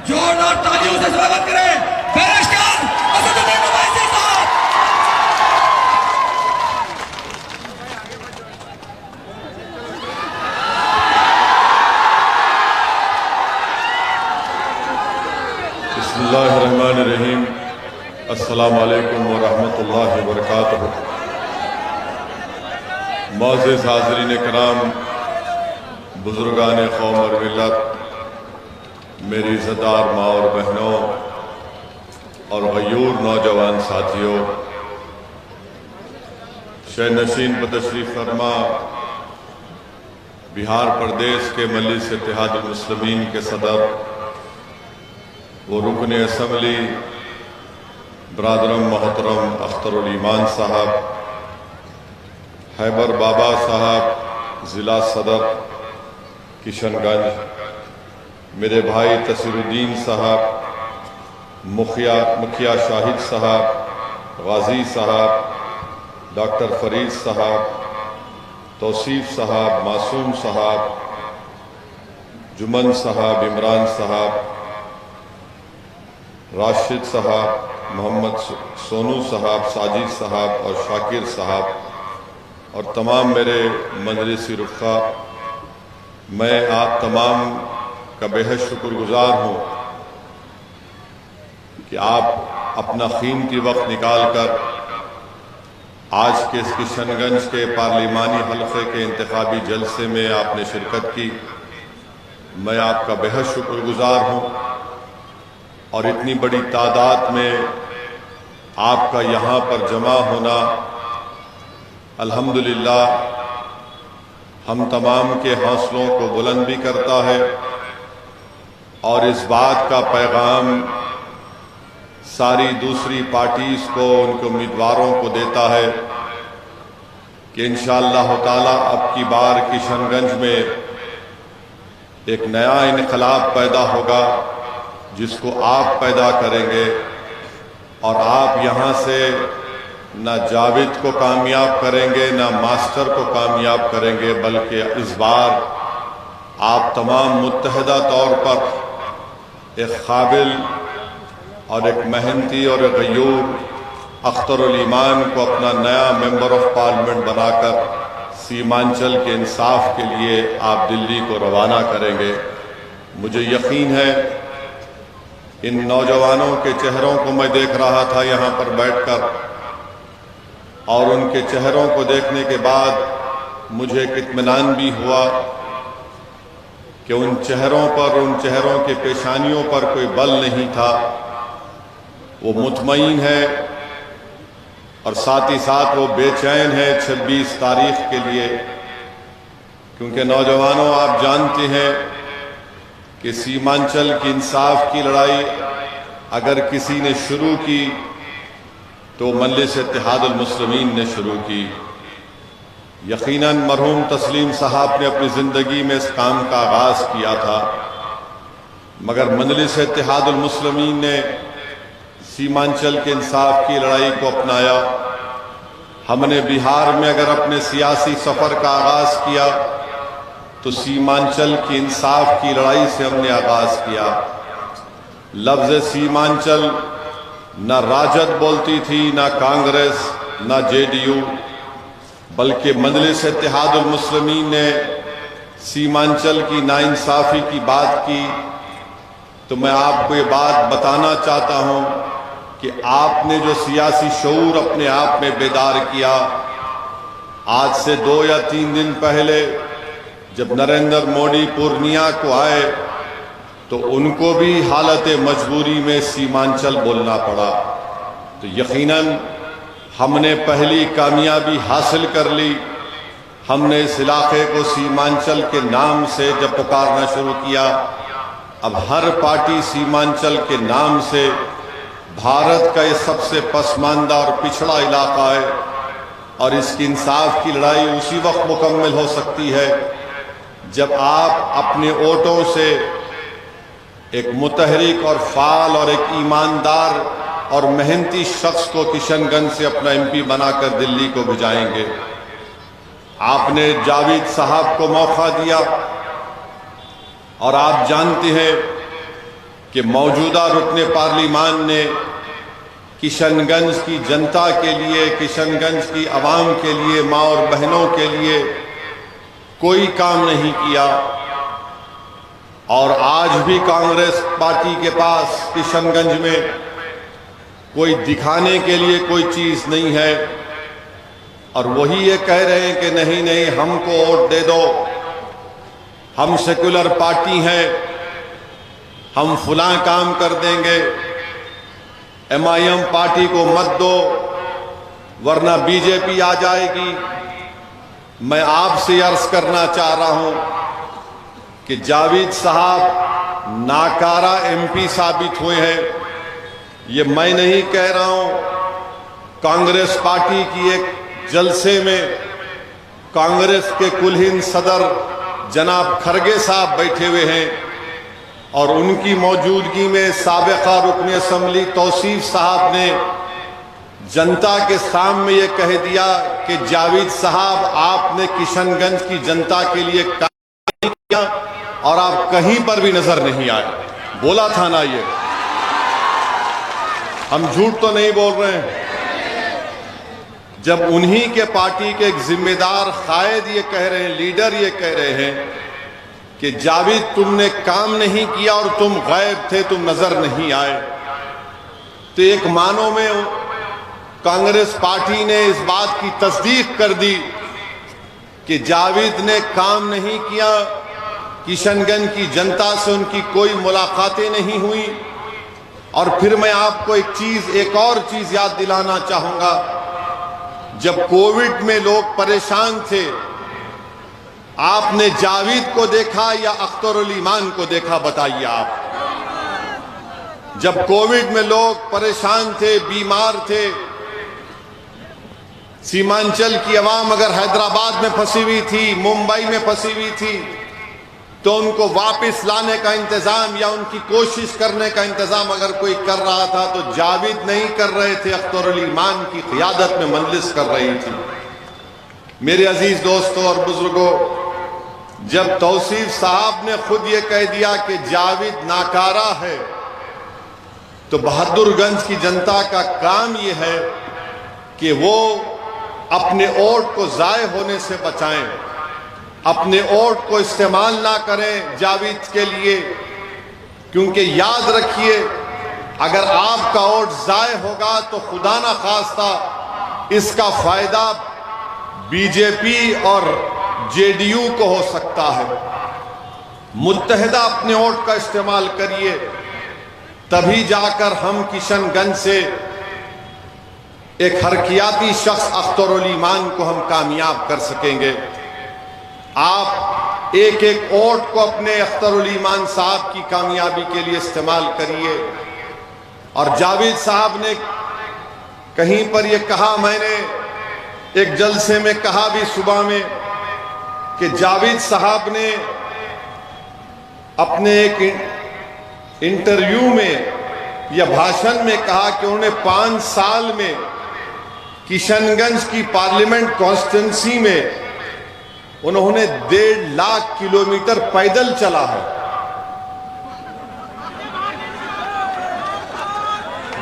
जोरदार तालियों से स्वागत करें बैरिस्टर असदुद्दीन ओवैसी साहब। बिस्मिल्लाहिर्रहमानिर्रहीम। अस्सलामु अलैकुम व रहमतुल्लाहि व बरकातुहू। मोअज़्ज़िज़ हाज़रीन कराम, बुज़ुर्गान कौम और मिल्लत, मेरी इज़्ज़तदार माँ और बहनों और गयूर नौजवान साथियों, शहनशीन पर तशरीफ़ फरमा बिहार प्रदेश के मजलिस इत्तेहादुल मुस्लिमीन के सदर वो रुकन असम्बली बरादरम मोहतरम अख्तरुल ईमान साहब, हैबर बाबा साहब ज़िला सदर किशनगंज, मेरे भाई तसीरुद्दीन साहब, मुखिया शाहिद साहब, गाजी साहब, डॉक्टर फरीद साहब, तौसीफ साहब, मासूम साहब, जुमन साहब, इमरान साहब, राशिद साहब, मोहम्मद सोनू साहब, साजिद साहब और शाकिर साहब और तमाम मेरे मजलिसी रुफ़ा, मैं आप तमाम का बेहद शुक्रगुजार हूँ कि आप अपना कीमती वक्त निकाल कर आज के इस किशनगंज के पार्लिमानी हल्के के इंतखाबी जलसे में आपने शिरकत की। मैं आपका बेहद शुक्रगुजार हूँ और इतनी बड़ी तादाद में आपका यहाँ पर जमा होना अल्हम्दुलिल्लाह हम तमाम के हौसलों को बुलंद भी करता है और इस बात का पैगाम सारी दूसरी पार्टीज़ को, उनके उम्मीदवारों को देता है कि इंशाअल्लाह ताला अब की बार किशनगंज में एक नया इनकलाब पैदा होगा जिसको आप पैदा करेंगे और आप यहाँ से ना जावेद को कामयाब करेंगे, ना मास्टर को कामयाब करेंगे, बल्कि इस बार आप तमाम मुत्तहदा तौर पर एक काबिल और एक मेहनती और एक गयूर अख्तरुल ईमान को अपना नया मेंबर ऑफ पार्लियामेंट बनाकर सीमांचल के इंसाफ के लिए आप दिल्ली को रवाना करेंगे। मुझे यकीन है इन नौजवानों के चेहरों को मैं देख रहा था यहाँ पर बैठकर और उनके चेहरों को देखने के बाद मुझे एक इत्मीनान भी हुआ कि उन चेहरों के पेशानियों पर कोई बल नहीं था, वो मुतमईन है और साथ ही साथ वो बेचैन है 26 तारीख के लिए, क्योंकि नौजवानों आप जानते हैं कि सीमांचल की इंसाफ की लड़ाई अगर किसी ने शुरू की तो मजलिस इत्तेहादुल मुस्लिमीन ने शुरू की। यकीनन मरहूम तस्लीम साहब ने अपनी ज़िंदगी में इस काम का आगाज़ किया था, मगर मजलिस इत्तेहादुल मुस्लिमीन ने सीमांचल के इंसाफ की लड़ाई को अपनाया। हमने बिहार में अगर अपने सियासी सफ़र का आगाज़ किया तो सीमांचल की इंसाफ की लड़ाई से हमने आगाज़ किया। लफ्ज़ सीमांचल न राजद बोलती थी, न कांग्रेस, न जेडीयू, बल्कि मजलिस इत्तेहादुल मुस्लिमीन ने सीमांचल की नाइंसाफ़ी की बात की। तो मैं आपको ये बात बताना चाहता हूँ कि आपने जो सियासी शऊर अपने आप में बेदार किया, आज से 2 या 3 दिन पहले जब नरेंद्र मोदी पूर्णिया को आए तो उनको भी हालत मजबूरी में सीमांचल बोलना पड़ा। तो यकीनन हमने पहली कामयाबी हासिल कर ली। हमने इस इलाके को सीमांचल के नाम से जब पुकारना शुरू किया, अब हर पार्टी सीमांचल के नाम से, भारत का ये सबसे पसमानदा और पिछड़ा इलाका है और इसकी इंसाफ की लड़ाई उसी वक्त मुकम्मल हो सकती है जब आप अपने वोटों से एक मुतहरिक और फाल और एक ईमानदार और मेहनती शख्स को किशनगंज से अपना एमपी बनाकर दिल्ली को भिजाएंगे। आपने जावेद साहब को मौका दिया और आप जानते हैं कि मौजूदा रुकने पार्लिमान ने किशनगंज की जनता के लिए, किशनगंज की आवाम के लिए, माँ और बहनों के लिए कोई काम नहीं किया और आज भी कांग्रेस पार्टी के पास किशनगंज में कोई दिखाने के लिए कोई चीज़ नहीं है। और वही ये कह रहे हैं कि नहीं नहीं हमको वोट दे दो, हम सेक्युलर पार्टी हैं, हम फलां काम कर देंगे, MIM पार्टी को मत दो वरना बीजेपी आ जाएगी। मैं आपसे अर्ज करना चाह रहा हूं कि जावेद साहब नाकारा MP साबित हुए हैं। ये मैं नहीं कह रहा हूं, कांग्रेस पार्टी की एक जलसे में कांग्रेस के कुलहिंद सदर जनाब खरगे साहब बैठे हुए हैं और उनकी मौजूदगी में साबिका रुकन असम्बली तौसीफ साहब ने जनता के सामने ये कह दिया कि जावेद साहब आपने किशनगंज की जनता के लिए काम नहीं किया और आप कहीं पर भी नजर नहीं आए। बोला था ना, ये हम झूठ तो नहीं बोल रहे हैं। जब उन्हीं के पार्टी के एक जिम्मेदार कायद ये कह रहे हैं, लीडर ये कह रहे हैं कि जावेद तुमने काम नहीं किया और तुम गायब थे, तुम नजर नहीं आए, तो एक मानो में कांग्रेस पार्टी ने इस बात की तस्दीक कर दी कि जावेद ने काम नहीं किया, किशनगंज की जनता से उनकी कोई मुलाकातें नहीं हुई। और फिर मैं आपको एक और चीज याद दिलाना चाहूंगा। जब कोविड में लोग परेशान थे, आपने जावेद को देखा या अख्तरुल ईमान को देखा? बताइए आप। जब कोविड में लोग परेशान थे, बीमार थे, सीमांचल की अवाम अगर हैदराबाद में फंसी हुई थी, मुंबई में फंसी हुई थी, तो उनको वापस लाने का इंतजाम या उनकी कोशिश करने का इंतजाम अगर कोई कर रहा था तो जावेद नहीं कर रहे थे, अख्तरुल ईमान की क़ियादत में मजलिस कर रही थी। मेरे अजीज दोस्तों और बुजुर्गों, जब तौसीफ साहब ने खुद ये कह दिया कि जावेद नाकारा है, तो बहादुरगंज की जनता का काम ये है कि वो अपने वोट को जाय होने से बचाएं, अपने वोट को इस्तेमाल ना करें जावेद के लिए, क्योंकि याद रखिए अगर आपका वोट जाय होगा तो खुदा ना खास्ता इसका फायदा बीजेपी और JDU को हो सकता है। मुत्तहिदा अपने वोट का इस्तेमाल करिए, तभी जाकर हम किशनगंज से एक हरकियाती शख्स अख्तरुल ईमान को हम कामयाब कर सकेंगे। आप एक एक वोट को अपने अख्तरुल ईमान साहब की कामयाबी के लिए इस्तेमाल करिए। और जावेद साहब ने कहीं पर यह कहा, मैंने एक जलसे में कहा भी सुबह में, कि जावेद साहब ने अपने एक इंटरव्यू में या भाषण में कहा कि उन्होंने 5 साल में किशनगंज की पार्लियामेंट कॉन्स्टिट्यूंसी में उन्होंने 1.5 लाख किलोमीटर पैदल चला है।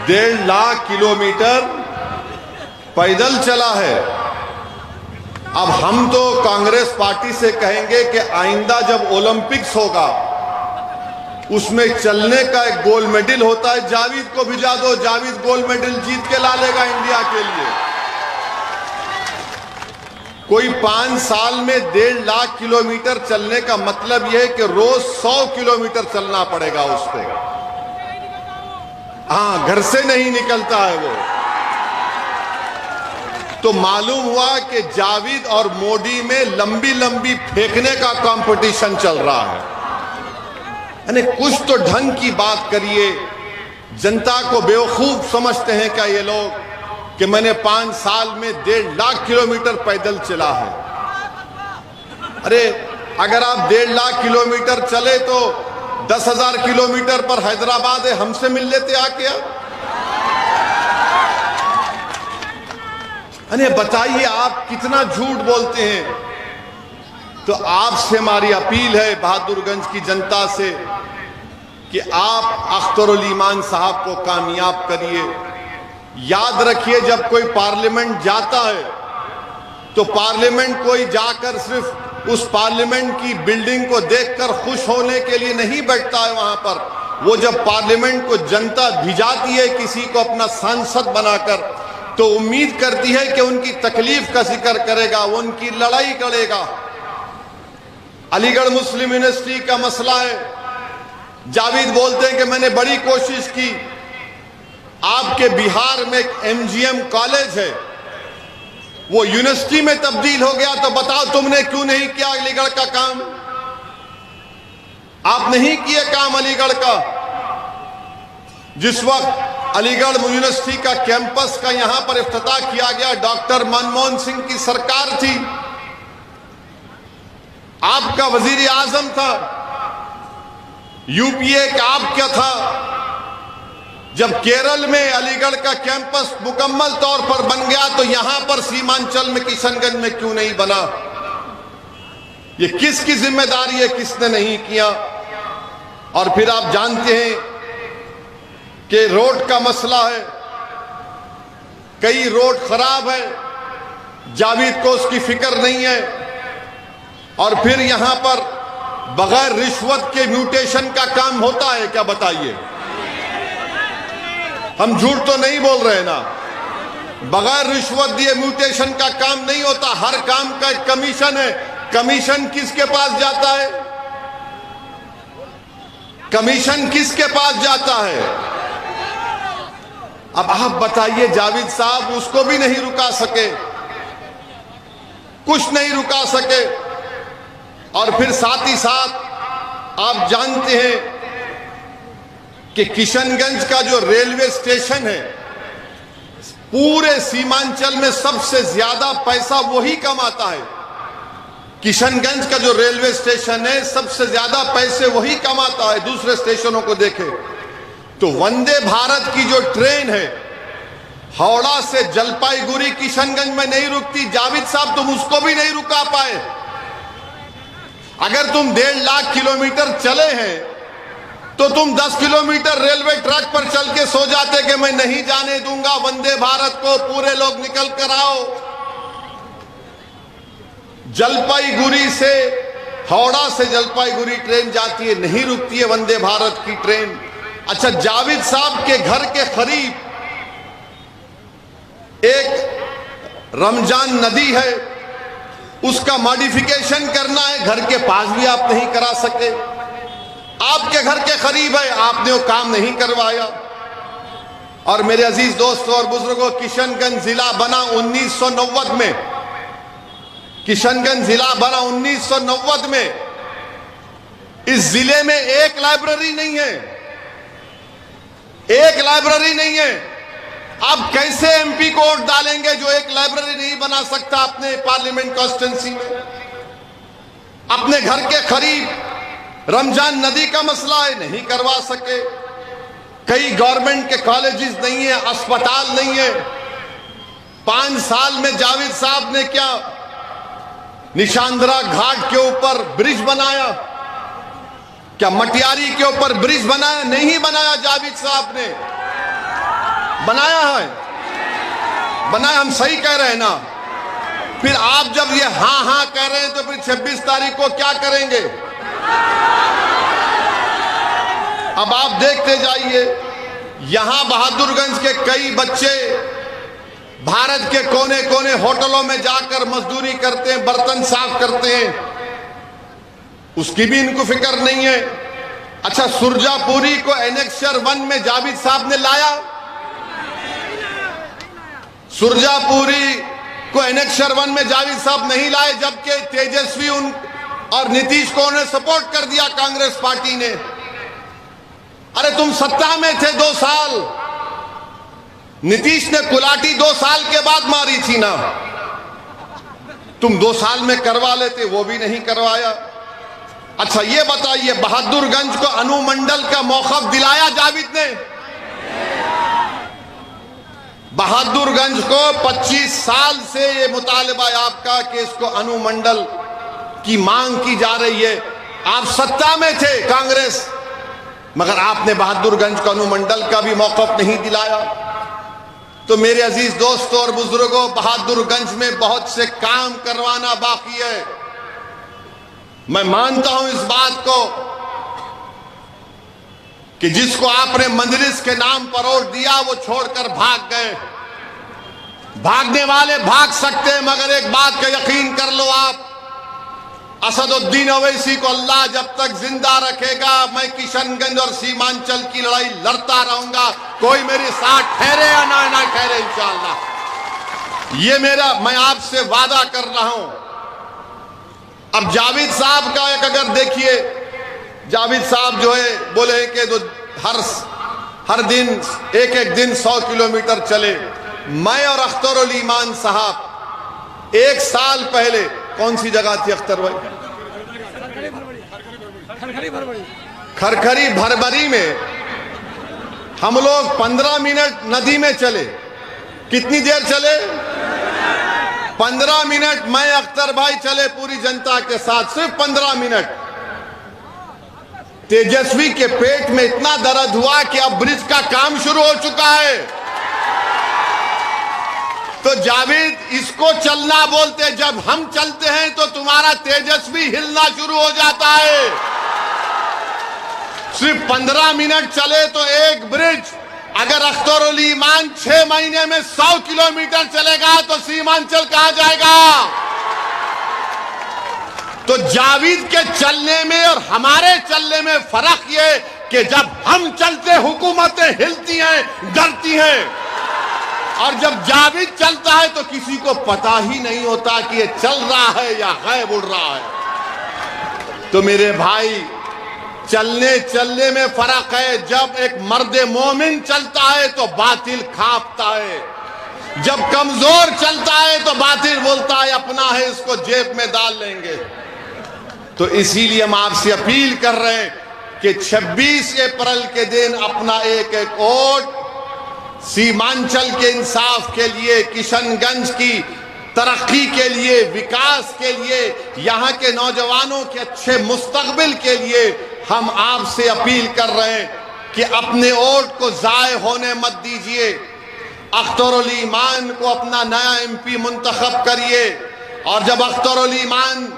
1.5 लाख किलोमीटर पैदल चला है। अब हम तो कांग्रेस पार्टी से कहेंगे कि आइंदा जब ओलंपिक्स होगा उसमें चलने का एक गोल्ड मेडल होता है, जावेद को भिजा दो, जावेद गोल्ड मेडल जीत के ला लेगा इंडिया के लिए। कोई 5 साल में 1.5 लाख किलोमीटर चलने का मतलब यह है कि रोज 100 किलोमीटर चलना पड़ेगा उसको। हाँ, घर से नहीं निकलता है वो। तो मालूम हुआ कि जावेद और मोदी में लंबी लंबी फेंकने का कंपटीशन चल रहा है। यानी कुछ तो ढंग की बात करिए। जनता को बेवकूफ समझते हैं क्या ये लोग कि मैंने 5 साल में 1.5 लाख किलोमीटर पैदल चला है? अरे अगर आप 1.5 लाख किलोमीटर चले तो 10,000 किलोमीटर पर हैदराबाद है, हमसे मिल लेते आके आप। अरे बताइए आप कितना झूठ बोलते हैं। तो आपसे हमारी अपील है बहादुरगंज की जनता से कि आप अख्तरुल ईमान साहब को कामयाब करिए। याद रखिए, जब कोई पार्लियामेंट जाता है तो पार्लियामेंट कोई जाकर सिर्फ उस पार्लियामेंट की बिल्डिंग को देखकर खुश होने के लिए नहीं बैठता है वहां पर। वो जब पार्लियामेंट को जनता भिजाती है किसी को अपना सांसद बनाकर, तो उम्मीद करती है कि उनकी तकलीफ का जिक्र करेगा, वो उनकी लड़ाई लड़ेगा। अलीगढ़ मुस्लिम यूनिवर्सिटी का मसला है। जावेद बोलते हैं कि मैंने बड़ी कोशिश की, आपके बिहार में एक एमजीएम कॉलेज है, वो यूनिवर्सिटी में तब्दील हो गया, तो बताओ तुमने क्यों नहीं किया अलीगढ़ का काम? आप नहीं किए काम अलीगढ़ का। जिस वक्त अलीगढ़ यूनिवर्सिटी का कैंपस का यहां पर इफ्तिताह किया गया, डॉक्टर मनमोहन सिंह की सरकार थी, आपका वजीर आजम था, यूपीए का आपका था। जब केरल में अलीगढ़ का कैंपस मुकम्मल तौर पर बन गया, तो यहां पर सीमांचल में किशनगंज में क्यों नहीं बना? ये किसकी जिम्मेदारी है, किसने नहीं किया? और फिर आप जानते हैं कि रोड का मसला है, कई रोड खराब है, जावेद को उसकी फिक्र नहीं है। और फिर यहां पर बगैर रिश्वत के म्यूटेशन का काम होता है क्या, बताइए? हम झूठ तो नहीं बोल रहे ना? बगैर रिश्वत दिए म्यूटेशन का काम नहीं होता। हर काम का एक कमीशन है। कमीशन किसके पास जाता है? कमीशन किसके पास जाता है? अब आप बताइए, जावेद साहब उसको भी नहीं रुका सके, कुछ नहीं रुका सके। और फिर साथ ही साथ आप जानते हैं कि किशनगंज का जो रेलवे स्टेशन है, पूरे सीमांचल में सबसे ज्यादा पैसा वही कमाता है। किशनगंज का जो रेलवे स्टेशन है, सबसे ज्यादा पैसे वही कमाता है। दूसरे स्टेशनों को देखें तो वंदे भारत की जो ट्रेन है, हावड़ा से जलपाईगुड़ी किशनगंज में नहीं रुकती। जावेद साहब तुम उसको भी नहीं रुका पाए। अगर तुम 1.5 लाख किलोमीटर चले हैं, तो तुम 10 किलोमीटर रेलवे ट्रैक पर चल के सो जाते कि मैं नहीं जाने दूंगा वंदे भारत को, पूरे लोग निकल कर आओ। जलपाईगुड़ी से, हावड़ा से जलपाईगुड़ी ट्रेन जाती है, नहीं रुकती है वंदे भारत की ट्रेन। अच्छा, जावेद साहब के घर के करीब एक रमजान नदी है, उसका मॉडिफिकेशन करना है, घर के पास भी आप नहीं करा सके। आपके घर के करीब है, आपने वो काम नहीं करवाया। और मेरे अजीज दोस्तों और बुजुर्गों, किशनगंज जिला बना 1990 में। किशनगंज जिला बना 1990 में। इस जिले में एक लाइब्रेरी नहीं है, एक लाइब्रेरी नहीं है। आप कैसे एमपी को वोट डालेंगे जो एक लाइब्रेरी नहीं बना सकता अपने पार्लियामेंट कॉन्स्टिट्यूंसी में? अपने घर के करीब रमजान नदी का मसला है, नहीं करवा सके। कई गवर्नमेंट के कॉलेजेस नहीं है, अस्पताल नहीं है। 5 साल में जावेद साहब ने क्या निशांदरा घाट के ऊपर ब्रिज बनाया? क्या मटियारी के ऊपर ब्रिज बनाया? नहीं बनाया। जावेद साहब ने बनाया है, बनाया। हम सही कह रहे हैं ना? फिर आप जब ये हां हां कह रहे हैं, तो फिर 26 तारीख को क्या करेंगे? अब आप देखते जाइए, यहां बहादुरगंज के कई बच्चे भारत के कोने कोने होटलों में जाकर मजदूरी करते हैं, बर्तन साफ करते हैं, उसकी भी इनको फिक्र नहीं है। अच्छा, सुरजापुरी को एनेक्सर 1 में जावेद साहब ने लाया। सुरजापुरी को एनेक्सर 1 में जावेद साहब नहीं लाए, जबकि तेजस्वी और नीतीश को उन्हें सपोर्ट कर दिया कांग्रेस पार्टी ने। अरे तुम सत्ता में थे 2 साल, नीतीश ने कुलाटी 2 साल के बाद मारी थी ना, तुम 2 साल में करवा लेते, वो भी नहीं करवाया। अच्छा ये बताइए, बहादुरगंज को अनुमंडल का मौखफ दिलाया जावेद ने? बहादुरगंज को 25 साल से ये मुतालबा है आपका कि इसको अनुमंडल की मांग की जा रही है। आप सत्ता में थे कांग्रेस, मगर आपने बहादुरगंज को अनुमंडल का भी मौकफ नहीं दिलाया। तो मेरे अजीज दोस्तों और बुजुर्गों, बहादुरगंज में बहुत से काम करवाना बाकी है। मैं मानता हूं इस बात को कि जिसको आपने मजलिस के नाम पर वोट दिया वो छोड़कर भाग गए। भागने वाले भाग सकते हैं, मगर एक बात का यकीन कर लो आप, असदुद्दीन ओवैसी को अल्लाह जब तक जिंदा रखेगा, मैं किशनगंज और सीमांचल की लड़ाई लड़ता रहूंगा, कोई मेरे साथ ठहरे या ना ठहरे इंशाअल्लाह। ये मेरा, मैं आपसे वादा कर रहा हूं। अब जावेद साहब का एक अगर देखिए, जावेद साहब जो है बोले कि तो हर दिन एक दिन 100 किलोमीटर चले। मैं और अख्तर उल ईमान साहब 1 साल पहले, कौन सी जगह थी अख्तर भाई? खरखरी भरभरी में हम लोग 15 मिनट नदी में चले। कितनी देर चले? 15 मिनट। मैं अख्तर भाई चले पूरी जनता के साथ, सिर्फ 15 मिनट। तेजस्वी के पेट में इतना दर्द हुआ कि अब ब्रिज का काम शुरू हो चुका है। तो जावेद, इसको चलना बोलते, जब हम चलते हैं तो तुम्हारा तेजस्वी हिलना शुरू हो जाता है। सिर्फ 15 मिनट चले तो एक ब्रिज, अगर अख्तर उल ईमान 6 महीने में 100 किलोमीटर चलेगा तो सीमांचल कहां जाएगा? तो जावेद के चलने में और हमारे चलने में फर्क ये कि जब हम चलते हुकूमतें हिलती हैं, डरती हैं, और जब जावेद चलता है तो किसी को पता ही नहीं होता कि ये चल रहा है या गायब उड़ रहा है। तो मेरे भाई, चलने में फर्क है। जब एक मर्द मोमिन चलता है तो बातिल कांपता है, जब कमजोर चलता है तो बातिल बोलता है अपना है, इसको जेब में डाल लेंगे। तो इसीलिए हम आपसे अपील कर रहे हैं कि 26 अप्रैल के दिन अपना एक वोट सीमांचल के इंसाफ के लिए, किशनगंज की तरक्की के लिए, विकास के लिए, यहाँ के नौजवानों के अच्छे मुस्तकबिल के लिए हम आपसे अपील कर रहे हैं कि अपने वोट को जाय होने मत दीजिए। अख्तर उल ईमान को अपना नया MP मुंतखब करिए, और जब अख्तर उल ईमान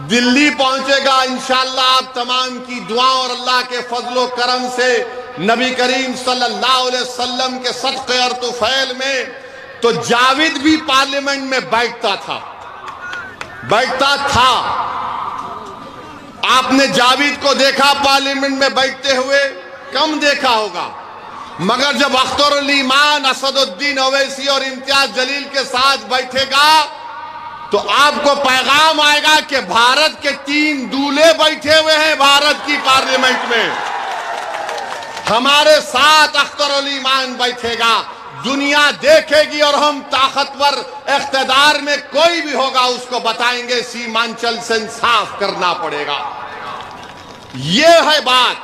दिल्ली पहुंचेगा, इंशाअल्लाह आप तमाम की दुआ और अल्लाह के फजलो करम से नबी करीम सल्लल्लाहु अलैहि वसल्लम के सदक़े और तुफैल में, तो जावेद भी पार्लियामेंट में बैठता था। आपने जावेद को देखा पार्लियामेंट में बैठते हुए? कम देखा होगा। मगर जब अख्तर उल ईमान, असदुद्दीन ओवैसी और इम्तियाज जलील के साथ बैठेगा तो आपको पैगाम आएगा कि भारत के 3 दूल्हे बैठे हुए हैं भारत की पार्लियामेंट में, हमारे साथ अख्तर उल ईमान बैठेगा। दुनिया देखेगी और हम ताकतवर इख्तिदार में कोई भी होगा उसको बताएंगे सीमांचल से इंसाफ करना पड़ेगा। यह है बात।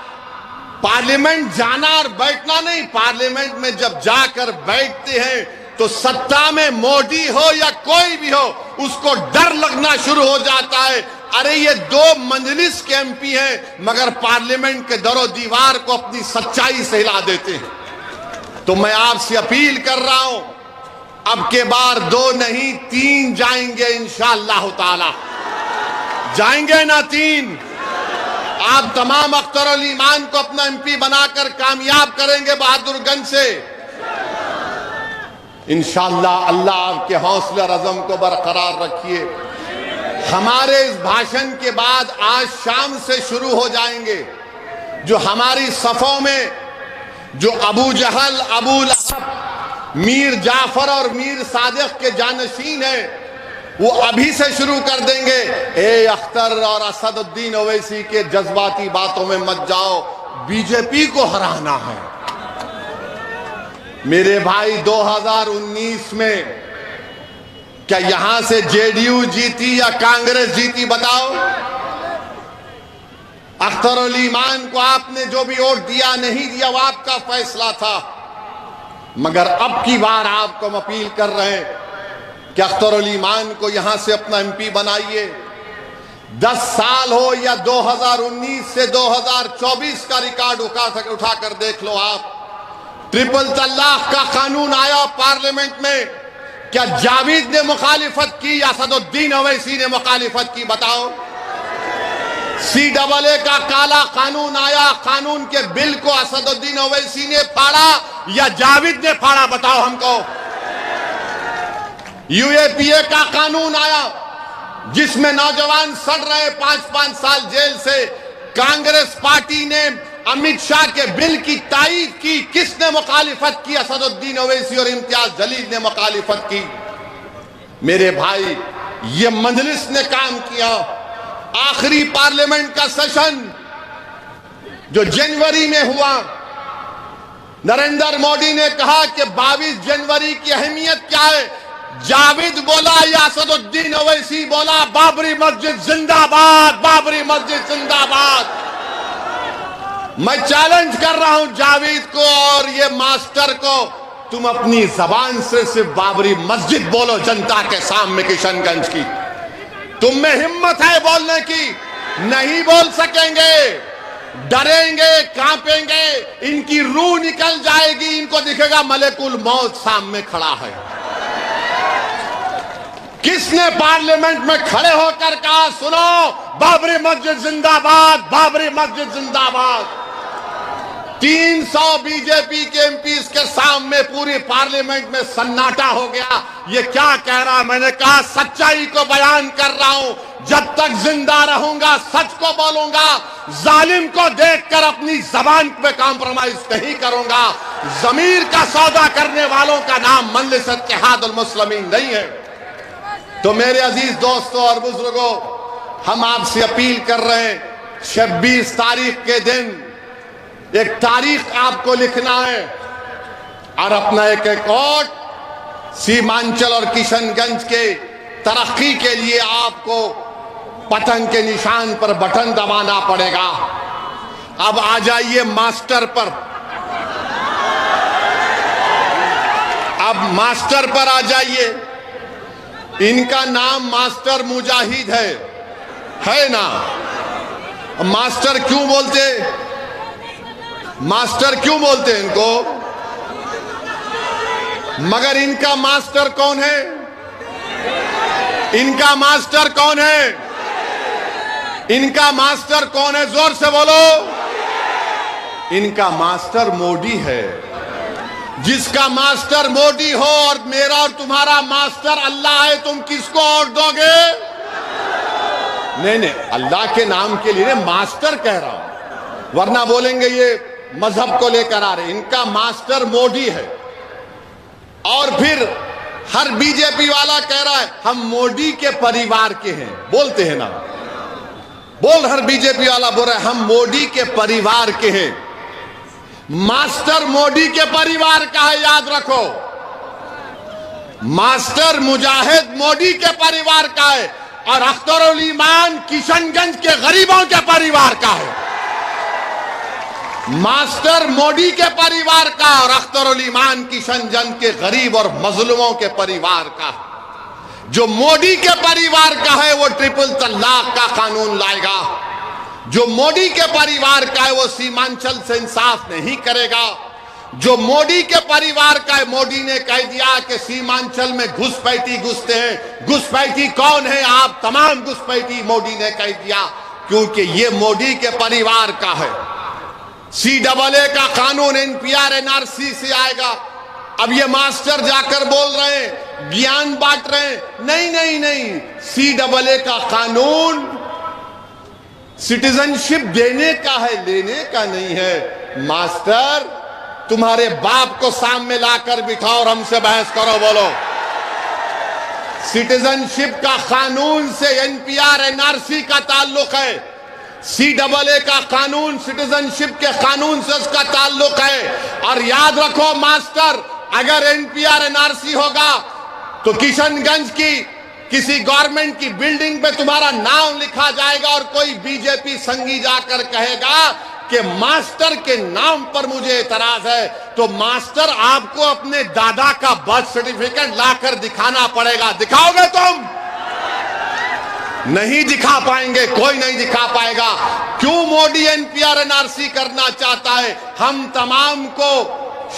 पार्लियामेंट जाना और बैठना नहीं, पार्लियामेंट में जब जाकर बैठते हैं तो सत्ता में मोदी हो या कोई भी हो, उसको डर लगना शुरू हो जाता है। अरे ये 2 मजलिस के MP हैं, मगर पार्लियामेंट के दरो दीवार को अपनी सच्चाई से हिला देते हैं। तो मैं आपसे अपील कर रहा हूं, अब के बार 2 नहीं 3 जाएंगे इंशाअल्लाह ताला। जाएंगे ना 3? आप तमाम अख्तर उल ईमान को अपना MP बनाकर कामयाब करेंगे बहादुरगंज से इंशाअल्लाह। अल्लाह आपके हौसला और अज़म को बरकरार रखिए। हमारे इस भाषण के बाद आज शाम से शुरू हो जाएंगे जो हमारी सफ़ों में जो अबू जहल, अबू लहब, मीर जाफर और मीर सादिक के जानशीन हैं, वो अभी से शुरू कर देंगे। ए अख्तर और असदुद्दीन ओवैसी के जज्बाती बातों में मत जाओ, बीजेपी को हराना है। मेरे भाई, 2019 में क्या यहां से JDU जीती या कांग्रेस जीती? बताओ। अख्तर उल ईमान को आपने जो भी वोट दिया नहीं दिया वो आपका फैसला था, मगर अब की बार आपको हम अपील कर रहे हैं कि अख्तर उल ईमान को यहां से अपना MP बनाइए। 10 साल हो या 2019 से 2024 का रिकॉर्ड उठाकर देख लो आप। ट्रिपल तलाक का कानून आया पार्लियामेंट में, क्या जावेद ने मुखालिफत की या असदुद्दीन ओवैसी ने मुखालिफत की? बताओ। CAA का काला कानून आया, कानून के बिल को असदुद्दीन ओवैसी ने फाड़ा या जावेद ने फाड़ा? बताओ हमको। यूएपीए का कानून आया जिसमें नौजवान सड़ रहे 5-5 साल जेल से। कांग्रेस पार्टी ने अमित शाह के बिल की तायीद की। किसने मुखालिफत की? असदुद्दीन ओवैसी और इम्तियाज जलील ने मुखालिफत की। मेरे भाई, ये मजलिस ने काम किया। आखिरी पार्लियामेंट का सेशन जो जनवरी में हुआ, नरेंद्र मोदी ने कहा कि 22 जनवरी की अहमियत क्या है। जावेद बोला या असदुद्दीन ओवैसी बोला, बाबरी मस्जिद जिंदाबाद, बाबरी मस्जिद जिंदाबाद। मैं चैलेंज कर रहा हूं जावेद को और ये मास्टर को, तुम अपनी जबान से सिर्फ बाबरी मस्जिद बोलो जनता के सामने किशनगंज की। तुम में हिम्मत है बोलने की? नहीं बोल सकेंगे, डरेंगे, कांपेंगे, इनकी रूह निकल जाएगी। इनको दिखेगा मलेकुल मौत सामने खड़ा है। किसने पार्लियामेंट में खड़े होकर कहा, सुनो बाबरी मस्जिद जिंदाबाद, बाबरी मस्जिद जिंदाबाद? 300 बीजेपी के एमपीज के सामने पूरी पार्लियामेंट में सन्नाटा हो गया। ये क्या कह रहा? मैंने कहा सच्चाई को बयान कर रहा हूं। जब तक जिंदा रहूंगा सच को बोलूंगा। जालिम को देखकर अपनी जबान पे कॉम्प्रोमाइज नहीं करूंगा। जमीर का सौदा करने वालों का नाम मजलिस इत्तेहादुल मुस्लिमीन नहीं है। तो मेरे अजीज दोस्तों और बुजुर्गों, हम आपसे अपील कर रहे हैं, 26 तारीख के दिन एक तारीख आपको लिखना है और अपना एक वोट सीमांचल और किशनगंज के तरक्की के लिए आपको पतंग के निशान पर बटन दबाना पड़ेगा। अब आ जाइए मास्टर पर। अब मास्टर पर आ जाइए। इनका नाम मास्टर मुजाहिद है ना? मास्टर क्यों बोलते? मास्टर क्यों बोलते हैं इनको? मगर इनका मास्टर कौन है? इनका मास्टर कौन है? इनका मास्टर कौन है? जोर से बोलो। इनका मास्टर मोदी है। जिसका मास्टर मोदी हो और मेरा और तुम्हारा मास्टर अल्लाह है, तुम किसको वोट दोगे? नहीं, अल्लाह के नाम के लिए मास्टर कह रहा हूं, वरना बोलेंगे ये मजहब को लेकर आ रहे। इनका मास्टर मोदी है। और फिर हर बीजेपी वाला कह रहा है हम मोदी के परिवार के हैं, बोलते हैं ना, हर बीजेपी वाला बोल रहा है हम मोदी के परिवार के हैं। मास्टर मोदी के परिवार का है, याद रखो। मास्टर मुजाहिद मोदी के परिवार का है और अख्तरुल ईमान किशनगंज के गरीबों के परिवार का है। मास्टर मोदी के परिवार का और अख्तरुल ईमान किशनगंज के गरीब और मजलूमों के परिवार का। जो मोदी के परिवार का है वो ट्रिपल तलाक का कानून लाएगा। जो मोदी के परिवार का है वो सीमांचल से इंसाफ नहीं करेगा। जो मोदी के परिवार का है, मोदी ने कह दिया कि सीमांचल में घुसपैठी घुसते हैं। घुसपैठी कौन है? आप तमाम घुसपैठी, मोदी ने कह दिया, क्योंकि ये मोदी के परिवार का है। CAA का कानून NPR NRC से आएगा। अब ये मास्टर जाकर बोल रहे हैं, ज्ञान बांट रहे हैं। नहीं, CAA का कानून सिटीजनशिप देने का है, लेने का नहीं है। मास्टर, तुम्हारे बाप को सामने लाकर बिठाओ और हमसे बहस करो, बोलो। सिटीजनशिप का कानून से NPR NRC का ताल्लुक है। CAA का कानून सिटीजनशिप के कानून से उसका ताल्लुक है। और याद रखो मास्टर, अगर NPR NRC होगा तो किशनगंज की किसी गवर्नमेंट की बिल्डिंग पे तुम्हारा नाम लिखा जाएगा और कोई बीजेपी संगी जाकर कहेगा कि मास्टर के नाम पर मुझे एतराज है, तो मास्टर आपको अपने दादा का बर्थ सर्टिफिकेट लाकर दिखाना पड़ेगा। दिखाओगे तुम? नहीं दिखा पाएंगे, कोई नहीं दिखा पाएगा। क्यों मोदी NPR NRC करना चाहता है? हम तमाम को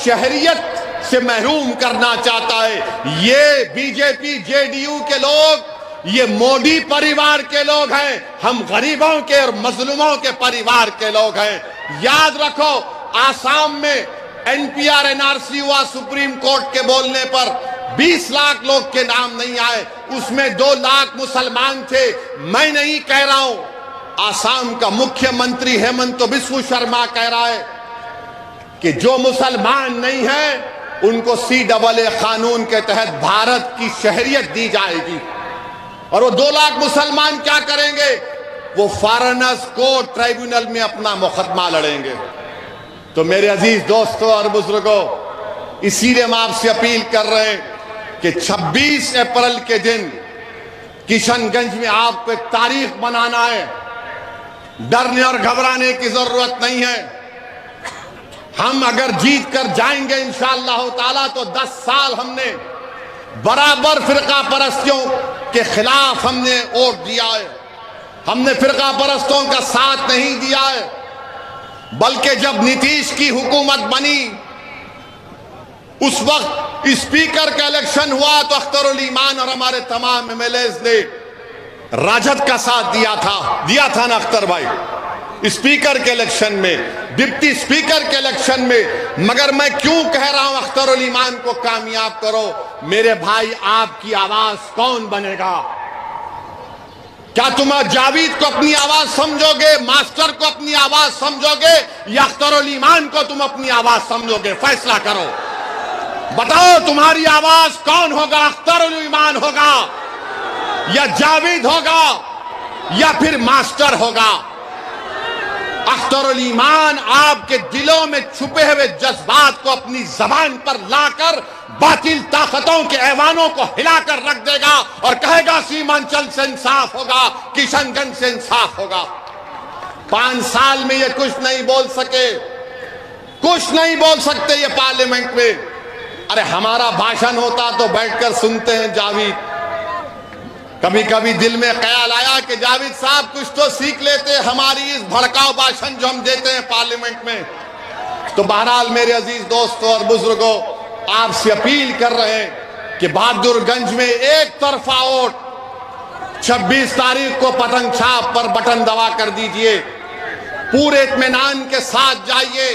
शहरियत से महरूम करना चाहता है। ये बीजेपी JDU के लोग, ये मोदी परिवार के लोग हैं। हम गरीबों के और मजलूमों के परिवार के लोग हैं। याद रखो, आसाम में NPR NRC हुआ सुप्रीम कोर्ट के बोलने पर। 20 लाख लोग के नाम नहीं आए, उसमें 2 लाख मुसलमान थे। मैं नहीं कह रहा हूं, आसाम का मुख्यमंत्री हेमंत बिस्व शर्मा कह रहा है कि जो मुसलमान नहीं है उनको CAA कानून के तहत भारत की शहरियत दी जाएगी। और वो 2 लाख मुसलमान क्या करेंगे? वो फॉरेनर्स कोर्ट ट्राइब्यूनल में अपना मुकदमा लड़ेंगे। तो मेरे अजीज दोस्तों और बुजुर्गों, इसीलिए हम आपसे अपील कर रहे हैं कि 26 अप्रैल के दिन किशनगंज में आपको एक तारीख बनाना है। डरने और घबराने की जरूरत नहीं है। हम अगर जीत कर जाएंगे इंशाअल्लाह ताला तो 10 साल हमने बराबर फिरका परस्तियों के खिलाफ हमने वोट दिया है। हमने फिरका परस्तों का साथ नहीं दिया है, बल्कि जब नीतीश की हुकूमत बनी उस वक्त स्पीकर का इलेक्शन हुआ तो अख्तरुल ईमान और हमारे तमाम MLAs ने राजद का साथ दिया था ना अख्तर भाई, स्पीकर के इलेक्शन में, डिप्टी स्पीकर के इलेक्शन में। मगर मैं क्यों कह रहा हूं अख्तरुल ईमान को कामयाब करो? मेरे भाई, आपकी आवाज कौन बनेगा? क्या तुम जावेद को अपनी आवाज समझोगे, मास्टर को अपनी आवाज समझोगे, या अख्तरुल ईमान को तुम अपनी आवाज समझोगे? फैसला करो, बताओ तुम्हारी आवाज कौन होगा? अख्तरुल ईमान होगा या जावेद होगा या फिर मास्टर होगा? अख्तरुल ईमान आपके दिलों में छुपे हुए जज्बात को अपनी जबान पर लाकर बातिल ताकतों के ऐवानों को हिलाकर रख देगा और कहेगा सीमांचल से इंसाफ होगा, किशनगंज से इंसाफ होगा। 5 साल में ये कुछ नहीं बोल सके, कुछ नहीं बोल सकते ये पार्लियामेंट में। अरे हमारा भाषण होता तो बैठकर सुनते हैं जावेद। कभी कभी दिल में ख्याल आया कि जावेद साहब कुछ तो सीख लेते हमारी इस भड़काऊ भाषण जो हम देते हैं पार्लियामेंट में। तो बहरहाल मेरे अजीज दोस्तों और बुजुर्गों, आपसे अपील कर रहे हैं कि बहादुरगंज में एक तरफा वोट 26 तारीख को पतंग छाप पर बटन दबा कर दीजिए। पूरे इत्मीनान के साथ जाइए,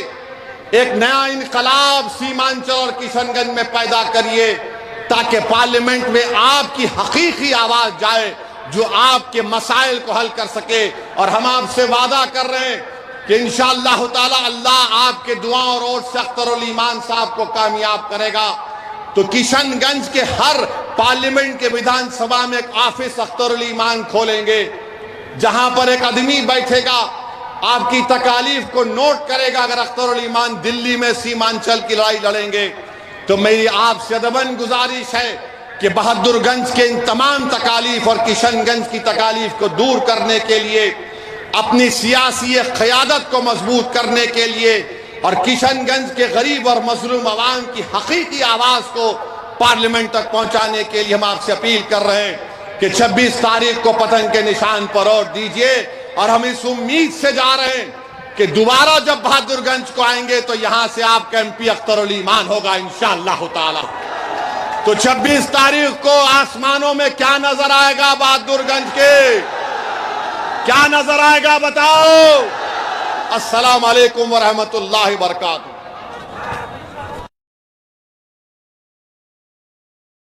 एक नया इनकलाब सीमांचल और किशनगंज में पैदा करिए ताकि पार्लियामेंट में आपकी हकीकी आवाज जाए जो आपके मसाइल को हल कर सके। और हम आपसे वादा कर रहे हैं कि इंशाअल्लाह ताला अल्लाह आपके दुआओं और वोट से अख्तरुल ईमान साहब को कामयाब करेगा। तो किशनगंज के हर पार्लियामेंट के विधानसभा में एक ऑफिस अख्तरुल ईमान खोलेंगे, जहां पर एक आदमी बैठेगा, आपकी तकालीफ को नोट करेगा। अगर अख्तरुल ईमान दिल्ली में सीमांचल की लड़ाई लड़ेंगे तो मेरी आपसे अदबन गुजारिश है कि बहादुरगंज के इन तमाम तकालीफ और किशनगंज की तकालीफ को दूर करने के लिए, अपनी सियासी क़यादत को मजबूत करने के लिए और किशनगंज के गरीब और मजलूम अवाम की हकीकी आवाज को पार्लियामेंट तक पहुंचाने के लिए हम आपसे अपील कर रहे हैं कि 26 तारीख को पतंग के निशान पर वोट दीजिए। और हम इस उम्मीद से जा रहे हैं कि दोबारा जब बहादुरगंज को आएंगे तो यहां से आपका MP अख्तरुल ईमान होगा इंशाअल्लाह ताला। तो 26 तारीख को आसमानों में क्या नजर आएगा? बहादुरगंज के क्या नजर आएगा बताओ? अस्सलाम वालेकुम व रहमतुल्लाहि व बरकातहू।